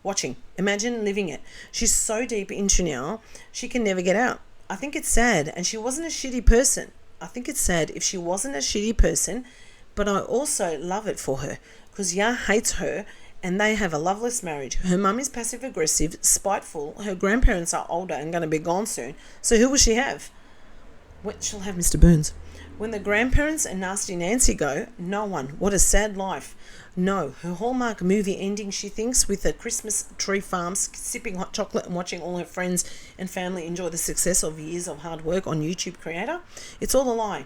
living it. She's so deep into now, she can never get out. I think it's sad, and she wasn't a shitty person. I think it's sad if she wasn't a shitty person, but I also love it for her because Ya hates her and they have a loveless marriage. Her mum is passive-aggressive, spiteful. Her grandparents are older and going to be gone soon. So who will she have? She'll have Mr. Burns. When the grandparents and Nasty Nancy go, no one. What a sad life. No, her Hallmark movie ending, she thinks, with a Christmas tree farms, sipping hot chocolate and watching all her friends and family enjoy the success of years of hard work on YouTube creator. It's all a lie.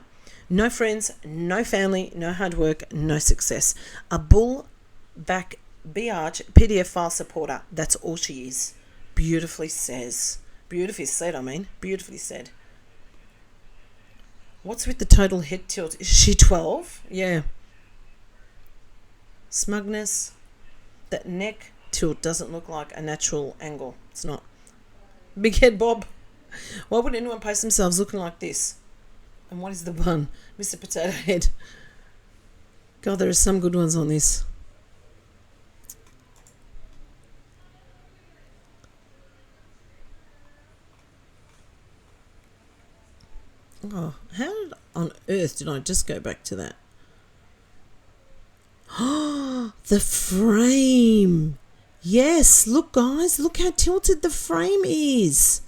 No friends, no family, no hard work, no success. A bull back biatch PDF file supporter. That's all she is. Beautifully says. Beautifully said, I mean. Beautifully said. What's with the total head tilt? Is she 12? Yeah. Smugness. That neck tilt doesn't look like a natural angle. It's not. Big head bob. Why would anyone post themselves looking like this? And what is the bun? Mr. Potato Head. God, there are some good ones on this. Oh, how on earth did I just go back to that? Oh, the frame. Yes, look guys, look how tilted the frame is.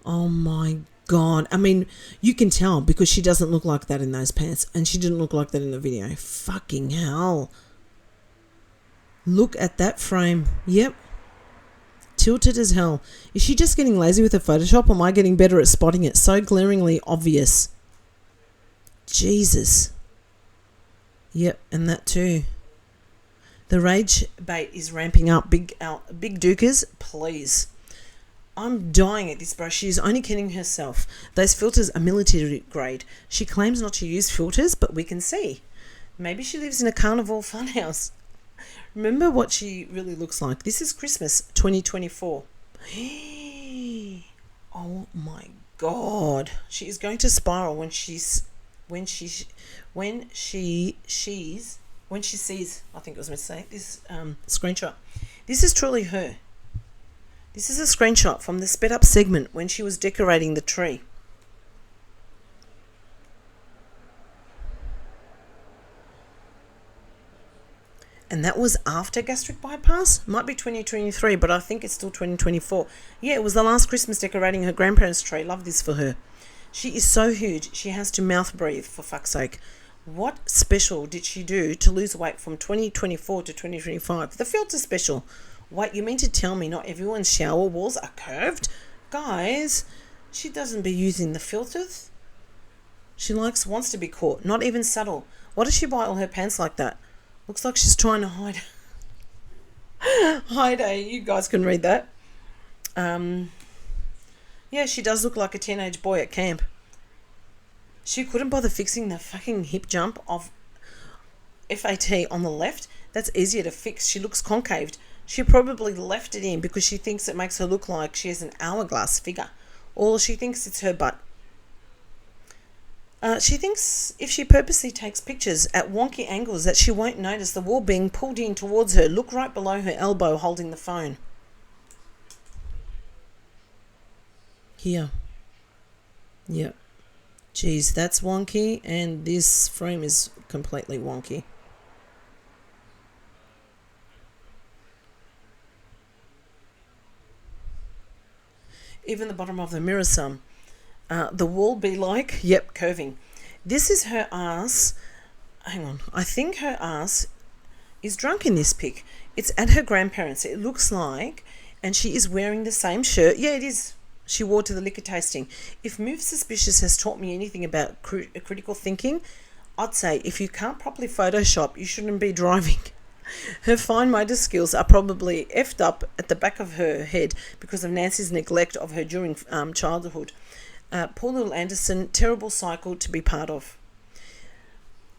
Oh my God. I mean, you can tell because she doesn't look like that in those pants and she didn't look like that in the video. Fucking hell. Look at that frame. Yep. Tilted as hell. Is she just getting lazy with her Photoshop or am I getting better at spotting it? So glaringly obvious. Jesus. Yep, and that too. The rage bait is ramping up. Big Dukers, please. I'm dying at this, bro. She's only kidding herself. Those filters are military grade. She claims not to use filters, but we can see. Maybe she lives in a carnival funhouse. Remember what she really looks like. This is Christmas 2024. Oh my God. She is going to spiral when she sees, I think it was meant to say, this screenshot. This is truly her. This is a screenshot from the sped up segment when she was decorating the tree. And that was after gastric bypass. Might be 2023, but I think it's still 2024. Yeah, it was the last Christmas decorating her grandparents' tree. Love this for her. She is so huge, she has to mouth breathe, for fuck's sake. What special did she do to lose weight from 2024 to 2025? The filter special. Wait, you mean to tell me not everyone's shower walls are curved? Guys, she doesn't be using the filters. She wants to be caught, not even subtle. Why does she buy all her pants like that? Looks like she's trying to hide. You guys can read that. Yeah, she does look like a teenage boy at camp. She couldn't bother fixing the fucking hip jump of FAT on the left. That's easier to fix. She looks concaved. She probably left it in because she thinks it makes her look like she has an hourglass figure. Or she thinks it's her butt. She thinks if she purposely takes pictures at wonky angles that she won't notice the wall being pulled in towards her. Look right below her elbow holding the phone. Here. Yep. Geez, that's wonky and this frame is completely wonky. Even the bottom of the mirror some. The wall be like, yep, curving. This is her ass. Hang on. I think her ass is drunk in this pic. It's at her grandparents'. It looks like. And she is wearing the same shirt. Yeah, it is. She wore to the liquor tasting. If Move Suspicious has taught me anything about critical thinking, I'd say if you can't properly Photoshop, you shouldn't be driving. Her fine motor skills are probably effed up at the back of her head because of Nancy's neglect of her during childhood. Poor little Anderson, terrible cycle to be part of.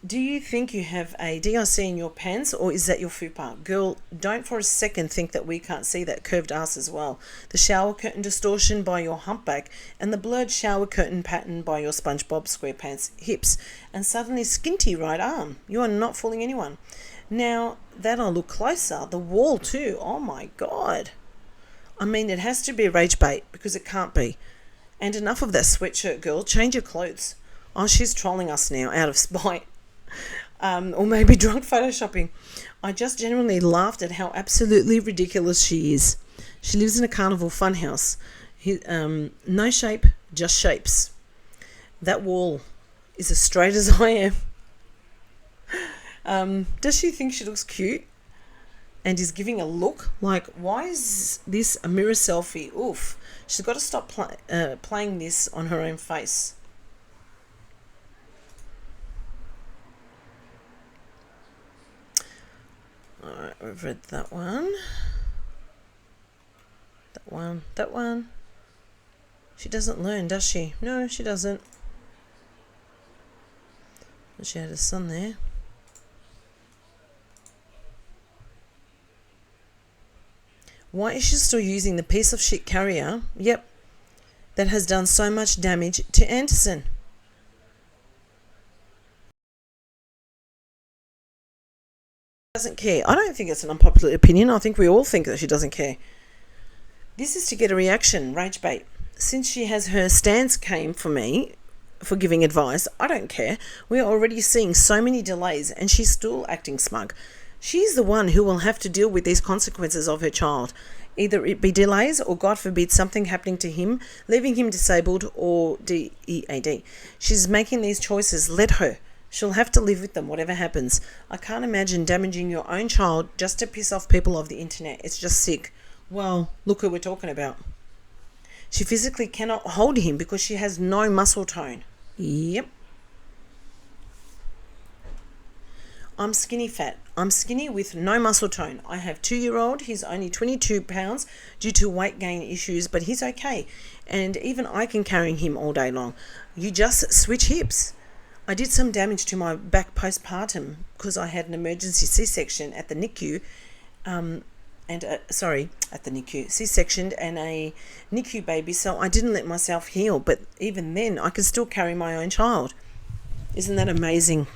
Do you think you have a DIC in your pants or is that your fupa? Girl, don't for a second think that we can't see that curved ass as well. The shower curtain distortion by your humpback and the blurred shower curtain pattern by your SpongeBob SquarePants hips and suddenly skinty right arm. You are not fooling anyone. Now that I look closer, the wall too, oh my God. I mean, it has to be rage bait because it can't be. And enough of that sweatshirt, girl. Change your clothes. Oh, she's trolling us now out of spite. Or maybe drunk photoshopping. I just genuinely laughed at how absolutely ridiculous she is. She lives in a carnival funhouse. No shape, just shapes. That wall is as straight as I am. Does she think she looks cute? And is giving a look? Like, why is this a mirror selfie? Oof. She's got to stop playing this on her own face. Alright, we've read that one. That one. She doesn't learn, does she? No, she doesn't. She had a son there. Why is she still using the piece of shit carrier? Yep. That has done so much damage to Anderson. Doesn't care. I don't think it's an unpopular opinion. I think we all think that she doesn't care. This is to get a reaction, rage bait. Since she has her stance came for me for giving advice, I don't care. We're already seeing so many delays and she's still acting smug. She's the one who will have to deal with these consequences of her child. Either it be delays or, God forbid, something happening to him, leaving him disabled or DEAD. She's making these choices. Let her. She'll have to live with them, whatever happens. I can't imagine damaging your own child just to piss off people of the internet. It's just sick. Well, look who we're talking about. She physically cannot hold him because she has no muscle tone. Yep. I'm skinny fat. I'm skinny with no muscle tone. I have 2-year-old. He's only 22 pounds due to weight gain issues, but he's okay. And even I can carry him all day long. You just switch hips. I did some damage to my back postpartum because I had an emergency C-section at the NICU. At the NICU, C-sectioned and a NICU baby, so I didn't let myself heal. But even then, I could still carry my own child. Isn't that amazing?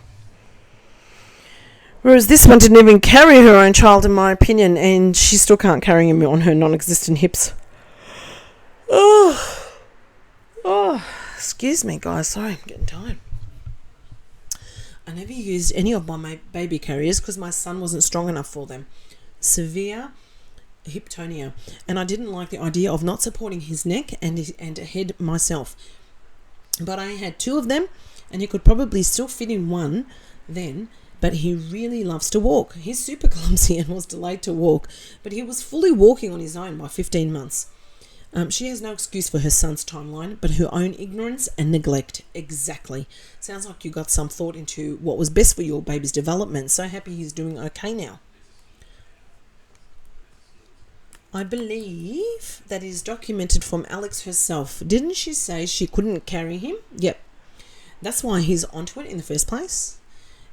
Whereas this one didn't even carry her own child, in my opinion, and she still can't carry him on her non-existent hips. Oh, excuse me, guys. Sorry, I'm getting tired. I never used any of my baby carriers because my son wasn't strong enough for them. Severe hyptonia, and I didn't like the idea of not supporting his neck and head myself. But I had 2 of them, and he could probably still fit in one then. But he really loves to walk. He's super clumsy and was delayed to walk, but he was fully walking on his own by 15 months. She has no excuse for her son's timeline, but her own ignorance and neglect. Exactly. Sounds like you got some thought into what was best for your baby's development. So happy he's doing okay now. I believe that is documented from Alex herself. Didn't she say she couldn't carry him? Yep. That's why he's onto it in the first place.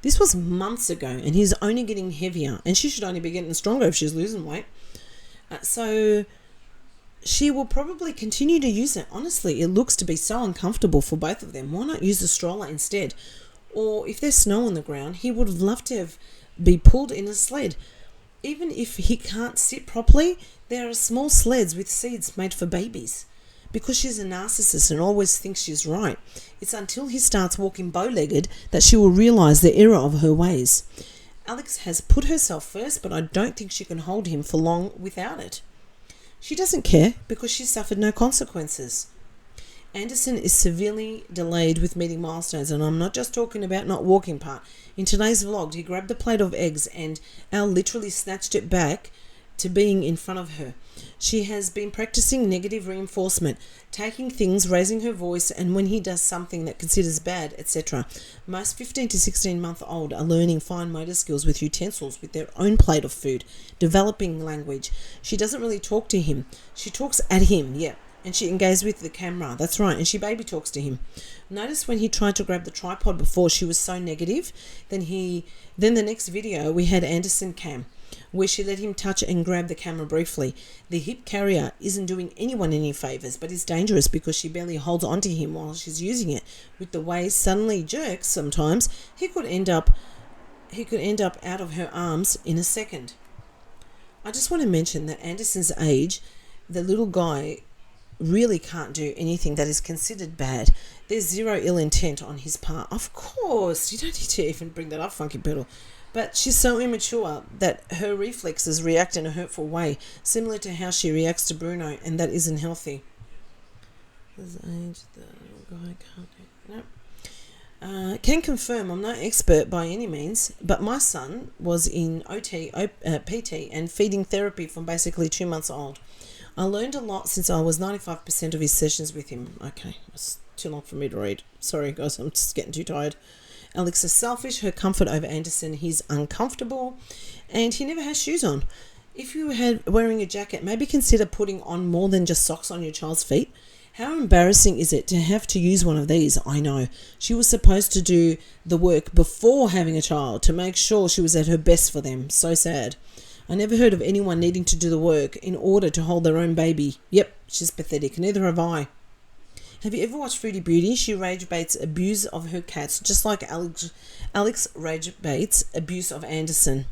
This was months ago, and he's only getting heavier, and she should only be getting stronger if she's losing weight. So she will probably continue to use it. Honestly, it looks to be so uncomfortable for both of them. Why not use the stroller instead? Or if there's snow on the ground, he would have loved to be pulled in a sled. Even if he can't sit properly, there are small sleds with seats made for babies. Because she's a narcissist and always thinks she's right, it's until he starts walking bow-legged that she will realise the error of her ways. Alex has put herself first, but I don't think she can hold him for long without it. She doesn't care because she suffered no consequences. Anderson is severely delayed with meeting milestones, and I'm not just talking about not walking part. In today's vlog, he grabbed a plate of eggs and Al literally snatched it back to being in front of her. She has been practicing negative reinforcement, taking things, raising her voice, and when he does something that considers bad, etc. Most 15 to 16 month old are learning fine motor skills with utensils, with their own plate of food, developing language. She doesn't really talk to him. She talks at him, yeah, and she engages with the camera. That's right, and she baby talks to him. Notice when he tried to grab the tripod before, she was so negative. Then the next video we had Anderson cam, where she let him touch and grab the camera briefly. The hip carrier isn't doing anyone any favours, but it's dangerous because she barely holds onto him while she's using it. With the way suddenly jerks sometimes, he could end up out of her arms in a second. I just want to mention that Anderson's age, the little guy really can't do anything that is considered bad. There's zero ill intent on his part. Of course, you don't need to even bring that up, Funky Poodle. But she's so immature that her reflexes react in a hurtful way, similar to how she reacts to Bruno, and that isn't healthy. His age, the guy can't do. Nope. Can confirm I'm no expert by any means, but my son was in PT and feeding therapy from basically 2 months old. I learned a lot since I was 95% of his sessions with him. Okay, it's too long for me to read. Sorry guys, I'm just getting too tired. Alex is selfish, her comfort over Anderson, he's uncomfortable, and he never has shoes on. If you had wearing a jacket, maybe consider putting on more than just socks on your child's feet. How embarrassing is it to have to use one of these? I know. She was supposed to do the work before having a child to make sure she was at her best for them. So sad. I never heard of anyone needing to do the work in order to hold their own baby. Yep, she's pathetic. Neither have I. Have you ever watched Fruity Beauty? She rage baits abuse of her cats, just like Alex rage baits abuse of Anderson.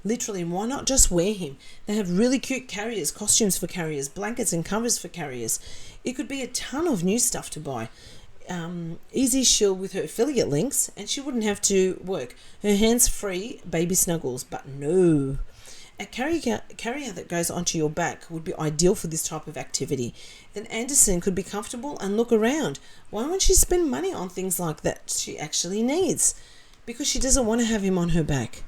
Literally, why not just wear him? They have really cute carriers, costumes for carriers, blankets and covers for carriers. It could be a ton of new stuff to buy. Easy shield with her affiliate links, and she wouldn't have to work. Her hands-free baby snuggles, but no. A carrier that goes onto your back would be ideal for this type of activity. Then Anderson could be comfortable and look around. Why won't she spend money on things like that she actually needs? Because she doesn't want to have him on her back.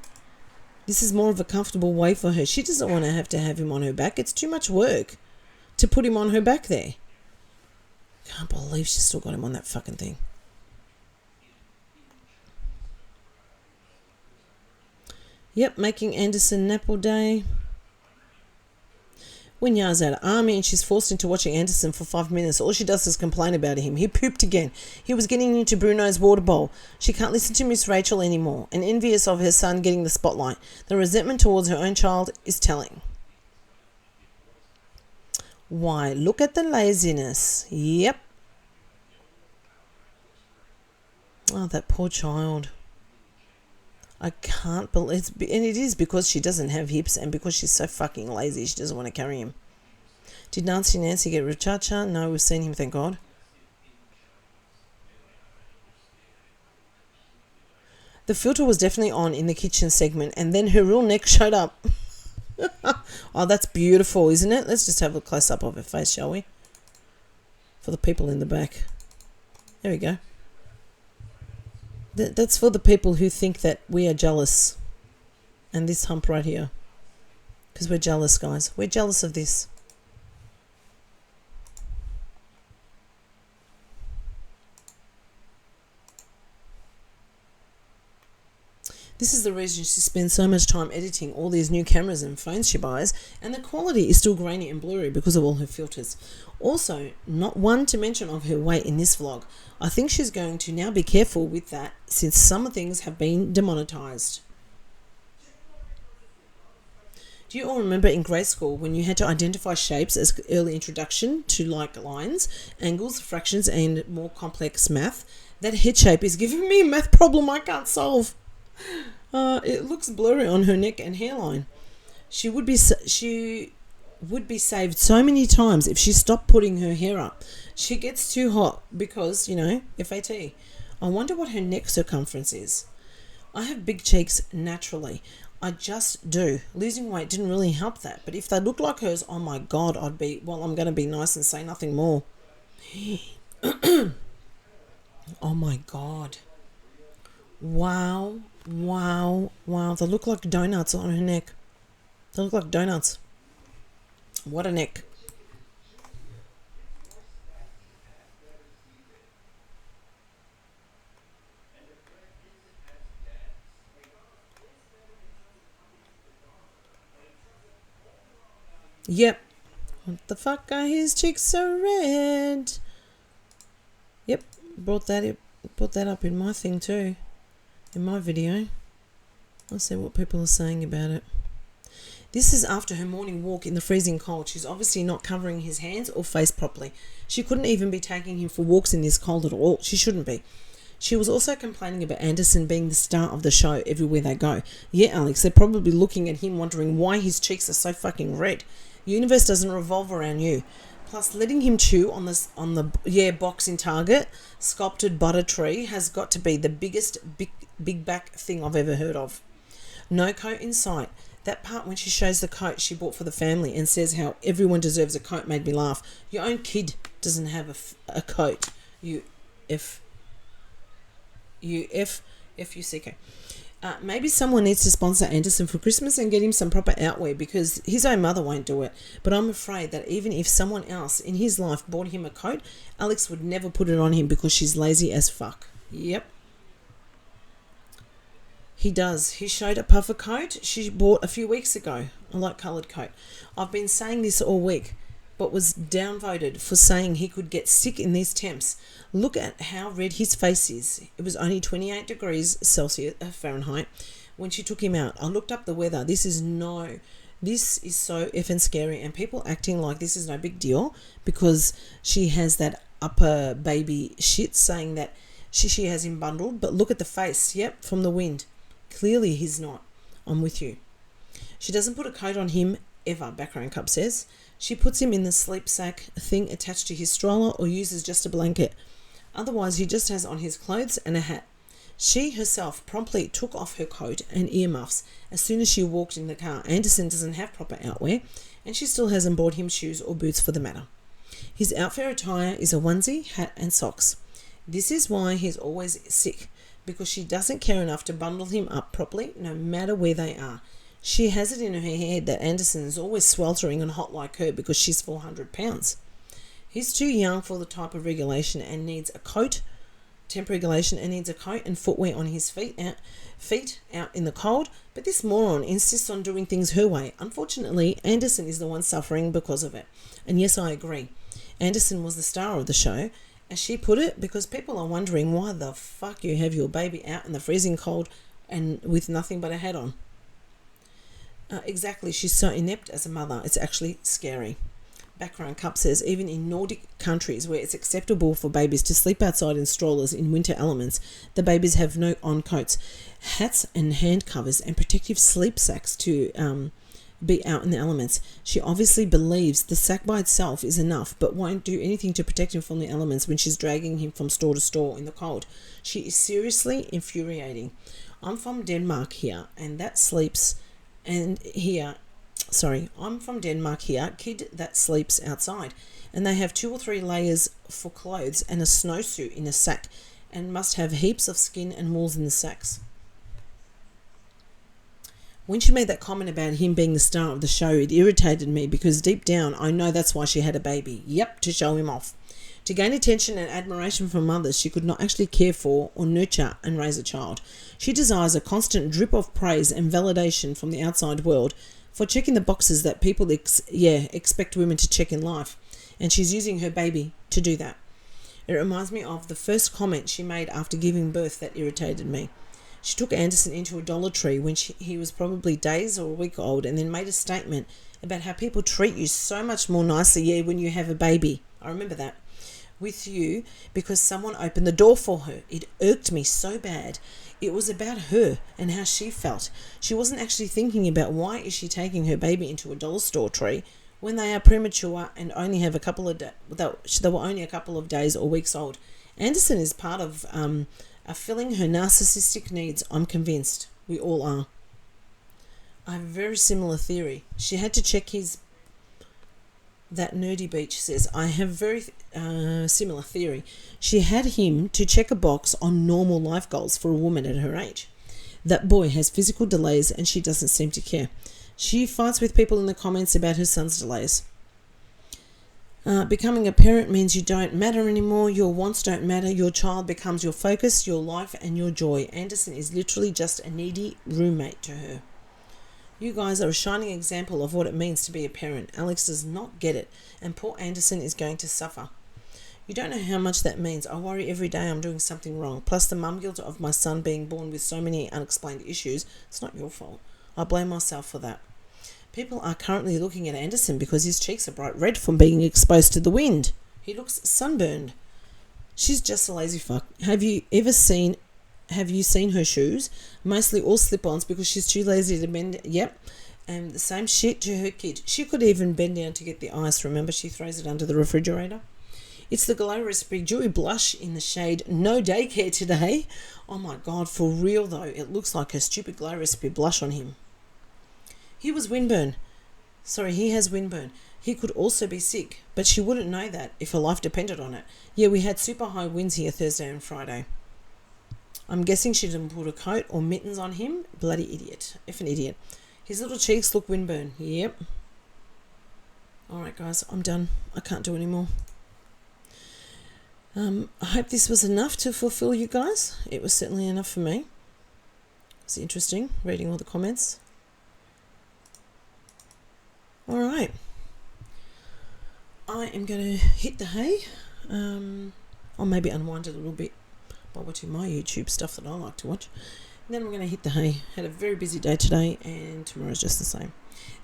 This is more of a comfortable way for her. She doesn't want to have him on her back. It's too much work to put him on her back there. Can't believe she's still got him on that fucking thing. Yep, making Anderson nap all day. When Ya's out of army and she's forced into watching Anderson for 5 minutes, all she does is complain about him. He pooped again. He was getting into Bruno's water bowl. She can't listen to Miss Rachel anymore, and envious of her son getting the spotlight. The resentment towards her own child is telling. Why, look at the laziness. Yep. Oh, that poor child. I can't believe it. And it is because she doesn't have hips and because she's so fucking lazy she doesn't want to carry him. Did Nancy get rid of Cha-Cha? No, we've seen him, thank God. The filter was definitely on in the kitchen segment and then her real neck showed up. Oh, that's beautiful, isn't it? Let's just have a close-up of her face, shall we? For the people in the back. There we go. That's for the people who think that we are jealous. And this hump right here. Because we're jealous, guys. We're jealous of this. This is the reason she spends so much time editing all these new cameras and phones she buys, and the quality is still grainy and blurry because of all her filters. Also, not one to mention of her weight in this vlog. I think she's going to now be careful with that since some things have been demonetized. Do you all remember in grade school when you had to identify shapes as early introduction to like lines, angles, fractions and more complex math? That head shape is giving me a math problem I can't solve. It looks blurry on her neck and hairline. She would be saved so many times if she stopped putting her hair up. She gets too hot because, FAT. I wonder what her neck circumference is. I have big cheeks naturally. I just do. Losing weight didn't really help that. But if they look like hers, oh my God, I'm going to be nice and say nothing more. Oh my God. Wow. They look like donuts on her neck. They look like donuts. What a neck. Yep. What the fuck are his cheeks so red? Yep. Brought that up in my thing too. In my video. Let's see what people are saying about it. This is after her morning walk in the freezing cold. She's obviously not covering his hands or face properly. She couldn't even be taking him for walks in this cold at all. She shouldn't be. She was also complaining about Anderson being the star of the show everywhere they go. Yeah, Alex, they're probably looking at him wondering why his cheeks are so fucking red. The universe doesn't revolve around you. Plus, letting him chew on the box in Target, sculpted butter tree, has got to be the biggest big back thing I've ever heard of. No coat in sight. That part when she shows the coat she bought for the family and says how everyone deserves a coat made me laugh. Your own kid doesn't have a coat. F-U-C-K. Maybe someone needs to sponsor Anderson for Christmas and get him some proper outwear because his own mother won't do it. But I'm afraid that even if someone else in his life bought him a coat, Alex would never put it on him because she's lazy as fuck. Yep. He does. He showed a puffer coat she bought a few weeks ago, a light coloured coat. I've been saying this all week, but was downvoted for saying he could get sick in these temps. Look at how red his face is. It was only 28 degrees Celsius, Fahrenheit, when she took him out. I looked up the weather. This is so effing scary, and people acting like this is no big deal because she has that upper baby shit saying that she has him bundled. But look at the face. Yep, from the wind. Clearly he's not. I'm with you. She doesn't put a coat on him ever, Background Cup says. She puts him in the sleep sack thing attached to his stroller or uses just a blanket. Otherwise, he just has on his clothes and a hat. She herself promptly took off her coat and earmuffs as soon as she walked in the car. Anderson doesn't have proper outwear, and she still hasn't bought him shoes or boots for the matter. His outfit attire is a onesie, hat and socks. This is why he's always sick, because she doesn't care enough to bundle him up properly no matter where they are. She has it in her head that Anderson is always sweltering and hot like her because she's 400 pounds. He's too young for the type of regulation and needs a coat, temp regulation, and needs a coat and footwear on his feet out in the cold, but this moron insists on doing things her way. Unfortunately, Anderson is the one suffering because of it. And yes, I agree. Anderson was the star of the show, as she put it, because people are wondering why the fuck you have your baby out in the freezing cold and with nothing but a hat on. Exactly, she's so inept as a mother, it's actually scary. Background Cup says even in Nordic countries where it's acceptable for babies to sleep outside in strollers in winter elements, the babies have no on coats, hats and hand covers and protective sleep sacks to be out in the elements. She obviously believes the sack by itself is enough, but won't do anything to protect him from the elements when she's dragging him from store to store in the cold. She is seriously infuriating. I'm from Denmark here, and that sleeps... I'm from Denmark here, kid that sleeps outside, and they have 2 or 3 layers for clothes and a snowsuit in a sack, and must have heaps of skin and wools in the sacks. When she made that comment about him being the star of the show, it irritated me because deep down I know that's why she had a baby. Yep, to show him off. To gain attention and admiration from others she could not actually care for or nurture and raise a child. She desires a constant drip of praise and validation from the outside world for checking the boxes that people expect women to check in life, and she's using her baby to do that. It reminds me of the first comment she made after giving birth that irritated me. She took Anderson into a Dollar Tree when he was probably days or a week old, and then made a statement about how people treat you so much more nicely when you have a baby. I remember that. With you, because someone opened the door for her. It irked me so bad. It was about her and how she felt. She wasn't actually thinking about why is she taking her baby into a dollar store tree when they are premature and only have they were only a couple of days or weeks old. Anderson is part of filling her narcissistic needs. I'm convinced. We all are. I have a very similar theory. She had to check that nerdy beach says, I have very similar theory. She had him to check a box on normal life goals for a woman at her age. That boy has physical delays and she doesn't seem to care. She fights with people in the comments about her son's delays. Becoming a parent means you don't matter anymore. Your wants don't matter. Your child becomes your focus, your life and your joy. Anderson is literally just a needy roommate to her. You guys are a shining example of what it means to be a parent. Alex does not get it, and poor Anderson is going to suffer. You don't know how much that means. I worry every day I'm doing something wrong. Plus the mum guilt of my son being born with so many unexplained issues. It's not your fault. I blame myself for that. People are currently looking at Anderson because his cheeks are bright red from being exposed to the wind. He looks sunburned. She's just a lazy fuck. Have you seen her shoes? Mostly all slip-ons because she's too lazy to bend. Yep. And the same shit to her kid. She could even bend down to get the ice. Remember, she throws it under the refrigerator. It's the Glow Recipe Dewy Blush in the shade No Daycare today. Oh my God, for real though. It looks like a stupid Glow Recipe blush on him. He has windburn. He could also be sick, but she wouldn't know that if her life depended on it. Yeah, we had super high winds here Thursday and Friday. I'm guessing she didn't put a coat or mittens on him. Bloody idiot. If an idiot. His little cheeks look windburn. Yep. Alright guys, I'm done. I can't do any more. I hope this was enough to fulfill you guys. It was certainly enough for me. It's interesting reading all the comments. All right. I am going to hit the hay. Or maybe unwind it a little bit by watching my YouTube stuff that I like to watch. And then I'm going to hit the hay. Had a very busy day today, and tomorrow's just the same.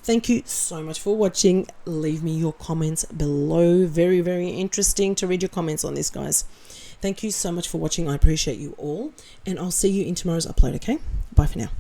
Thank you so much for watching. Leave me your comments below. Very, very interesting to read your comments on this, guys. Thank you so much for watching. I appreciate you all. And I'll see you in tomorrow's upload, okay? Bye for now.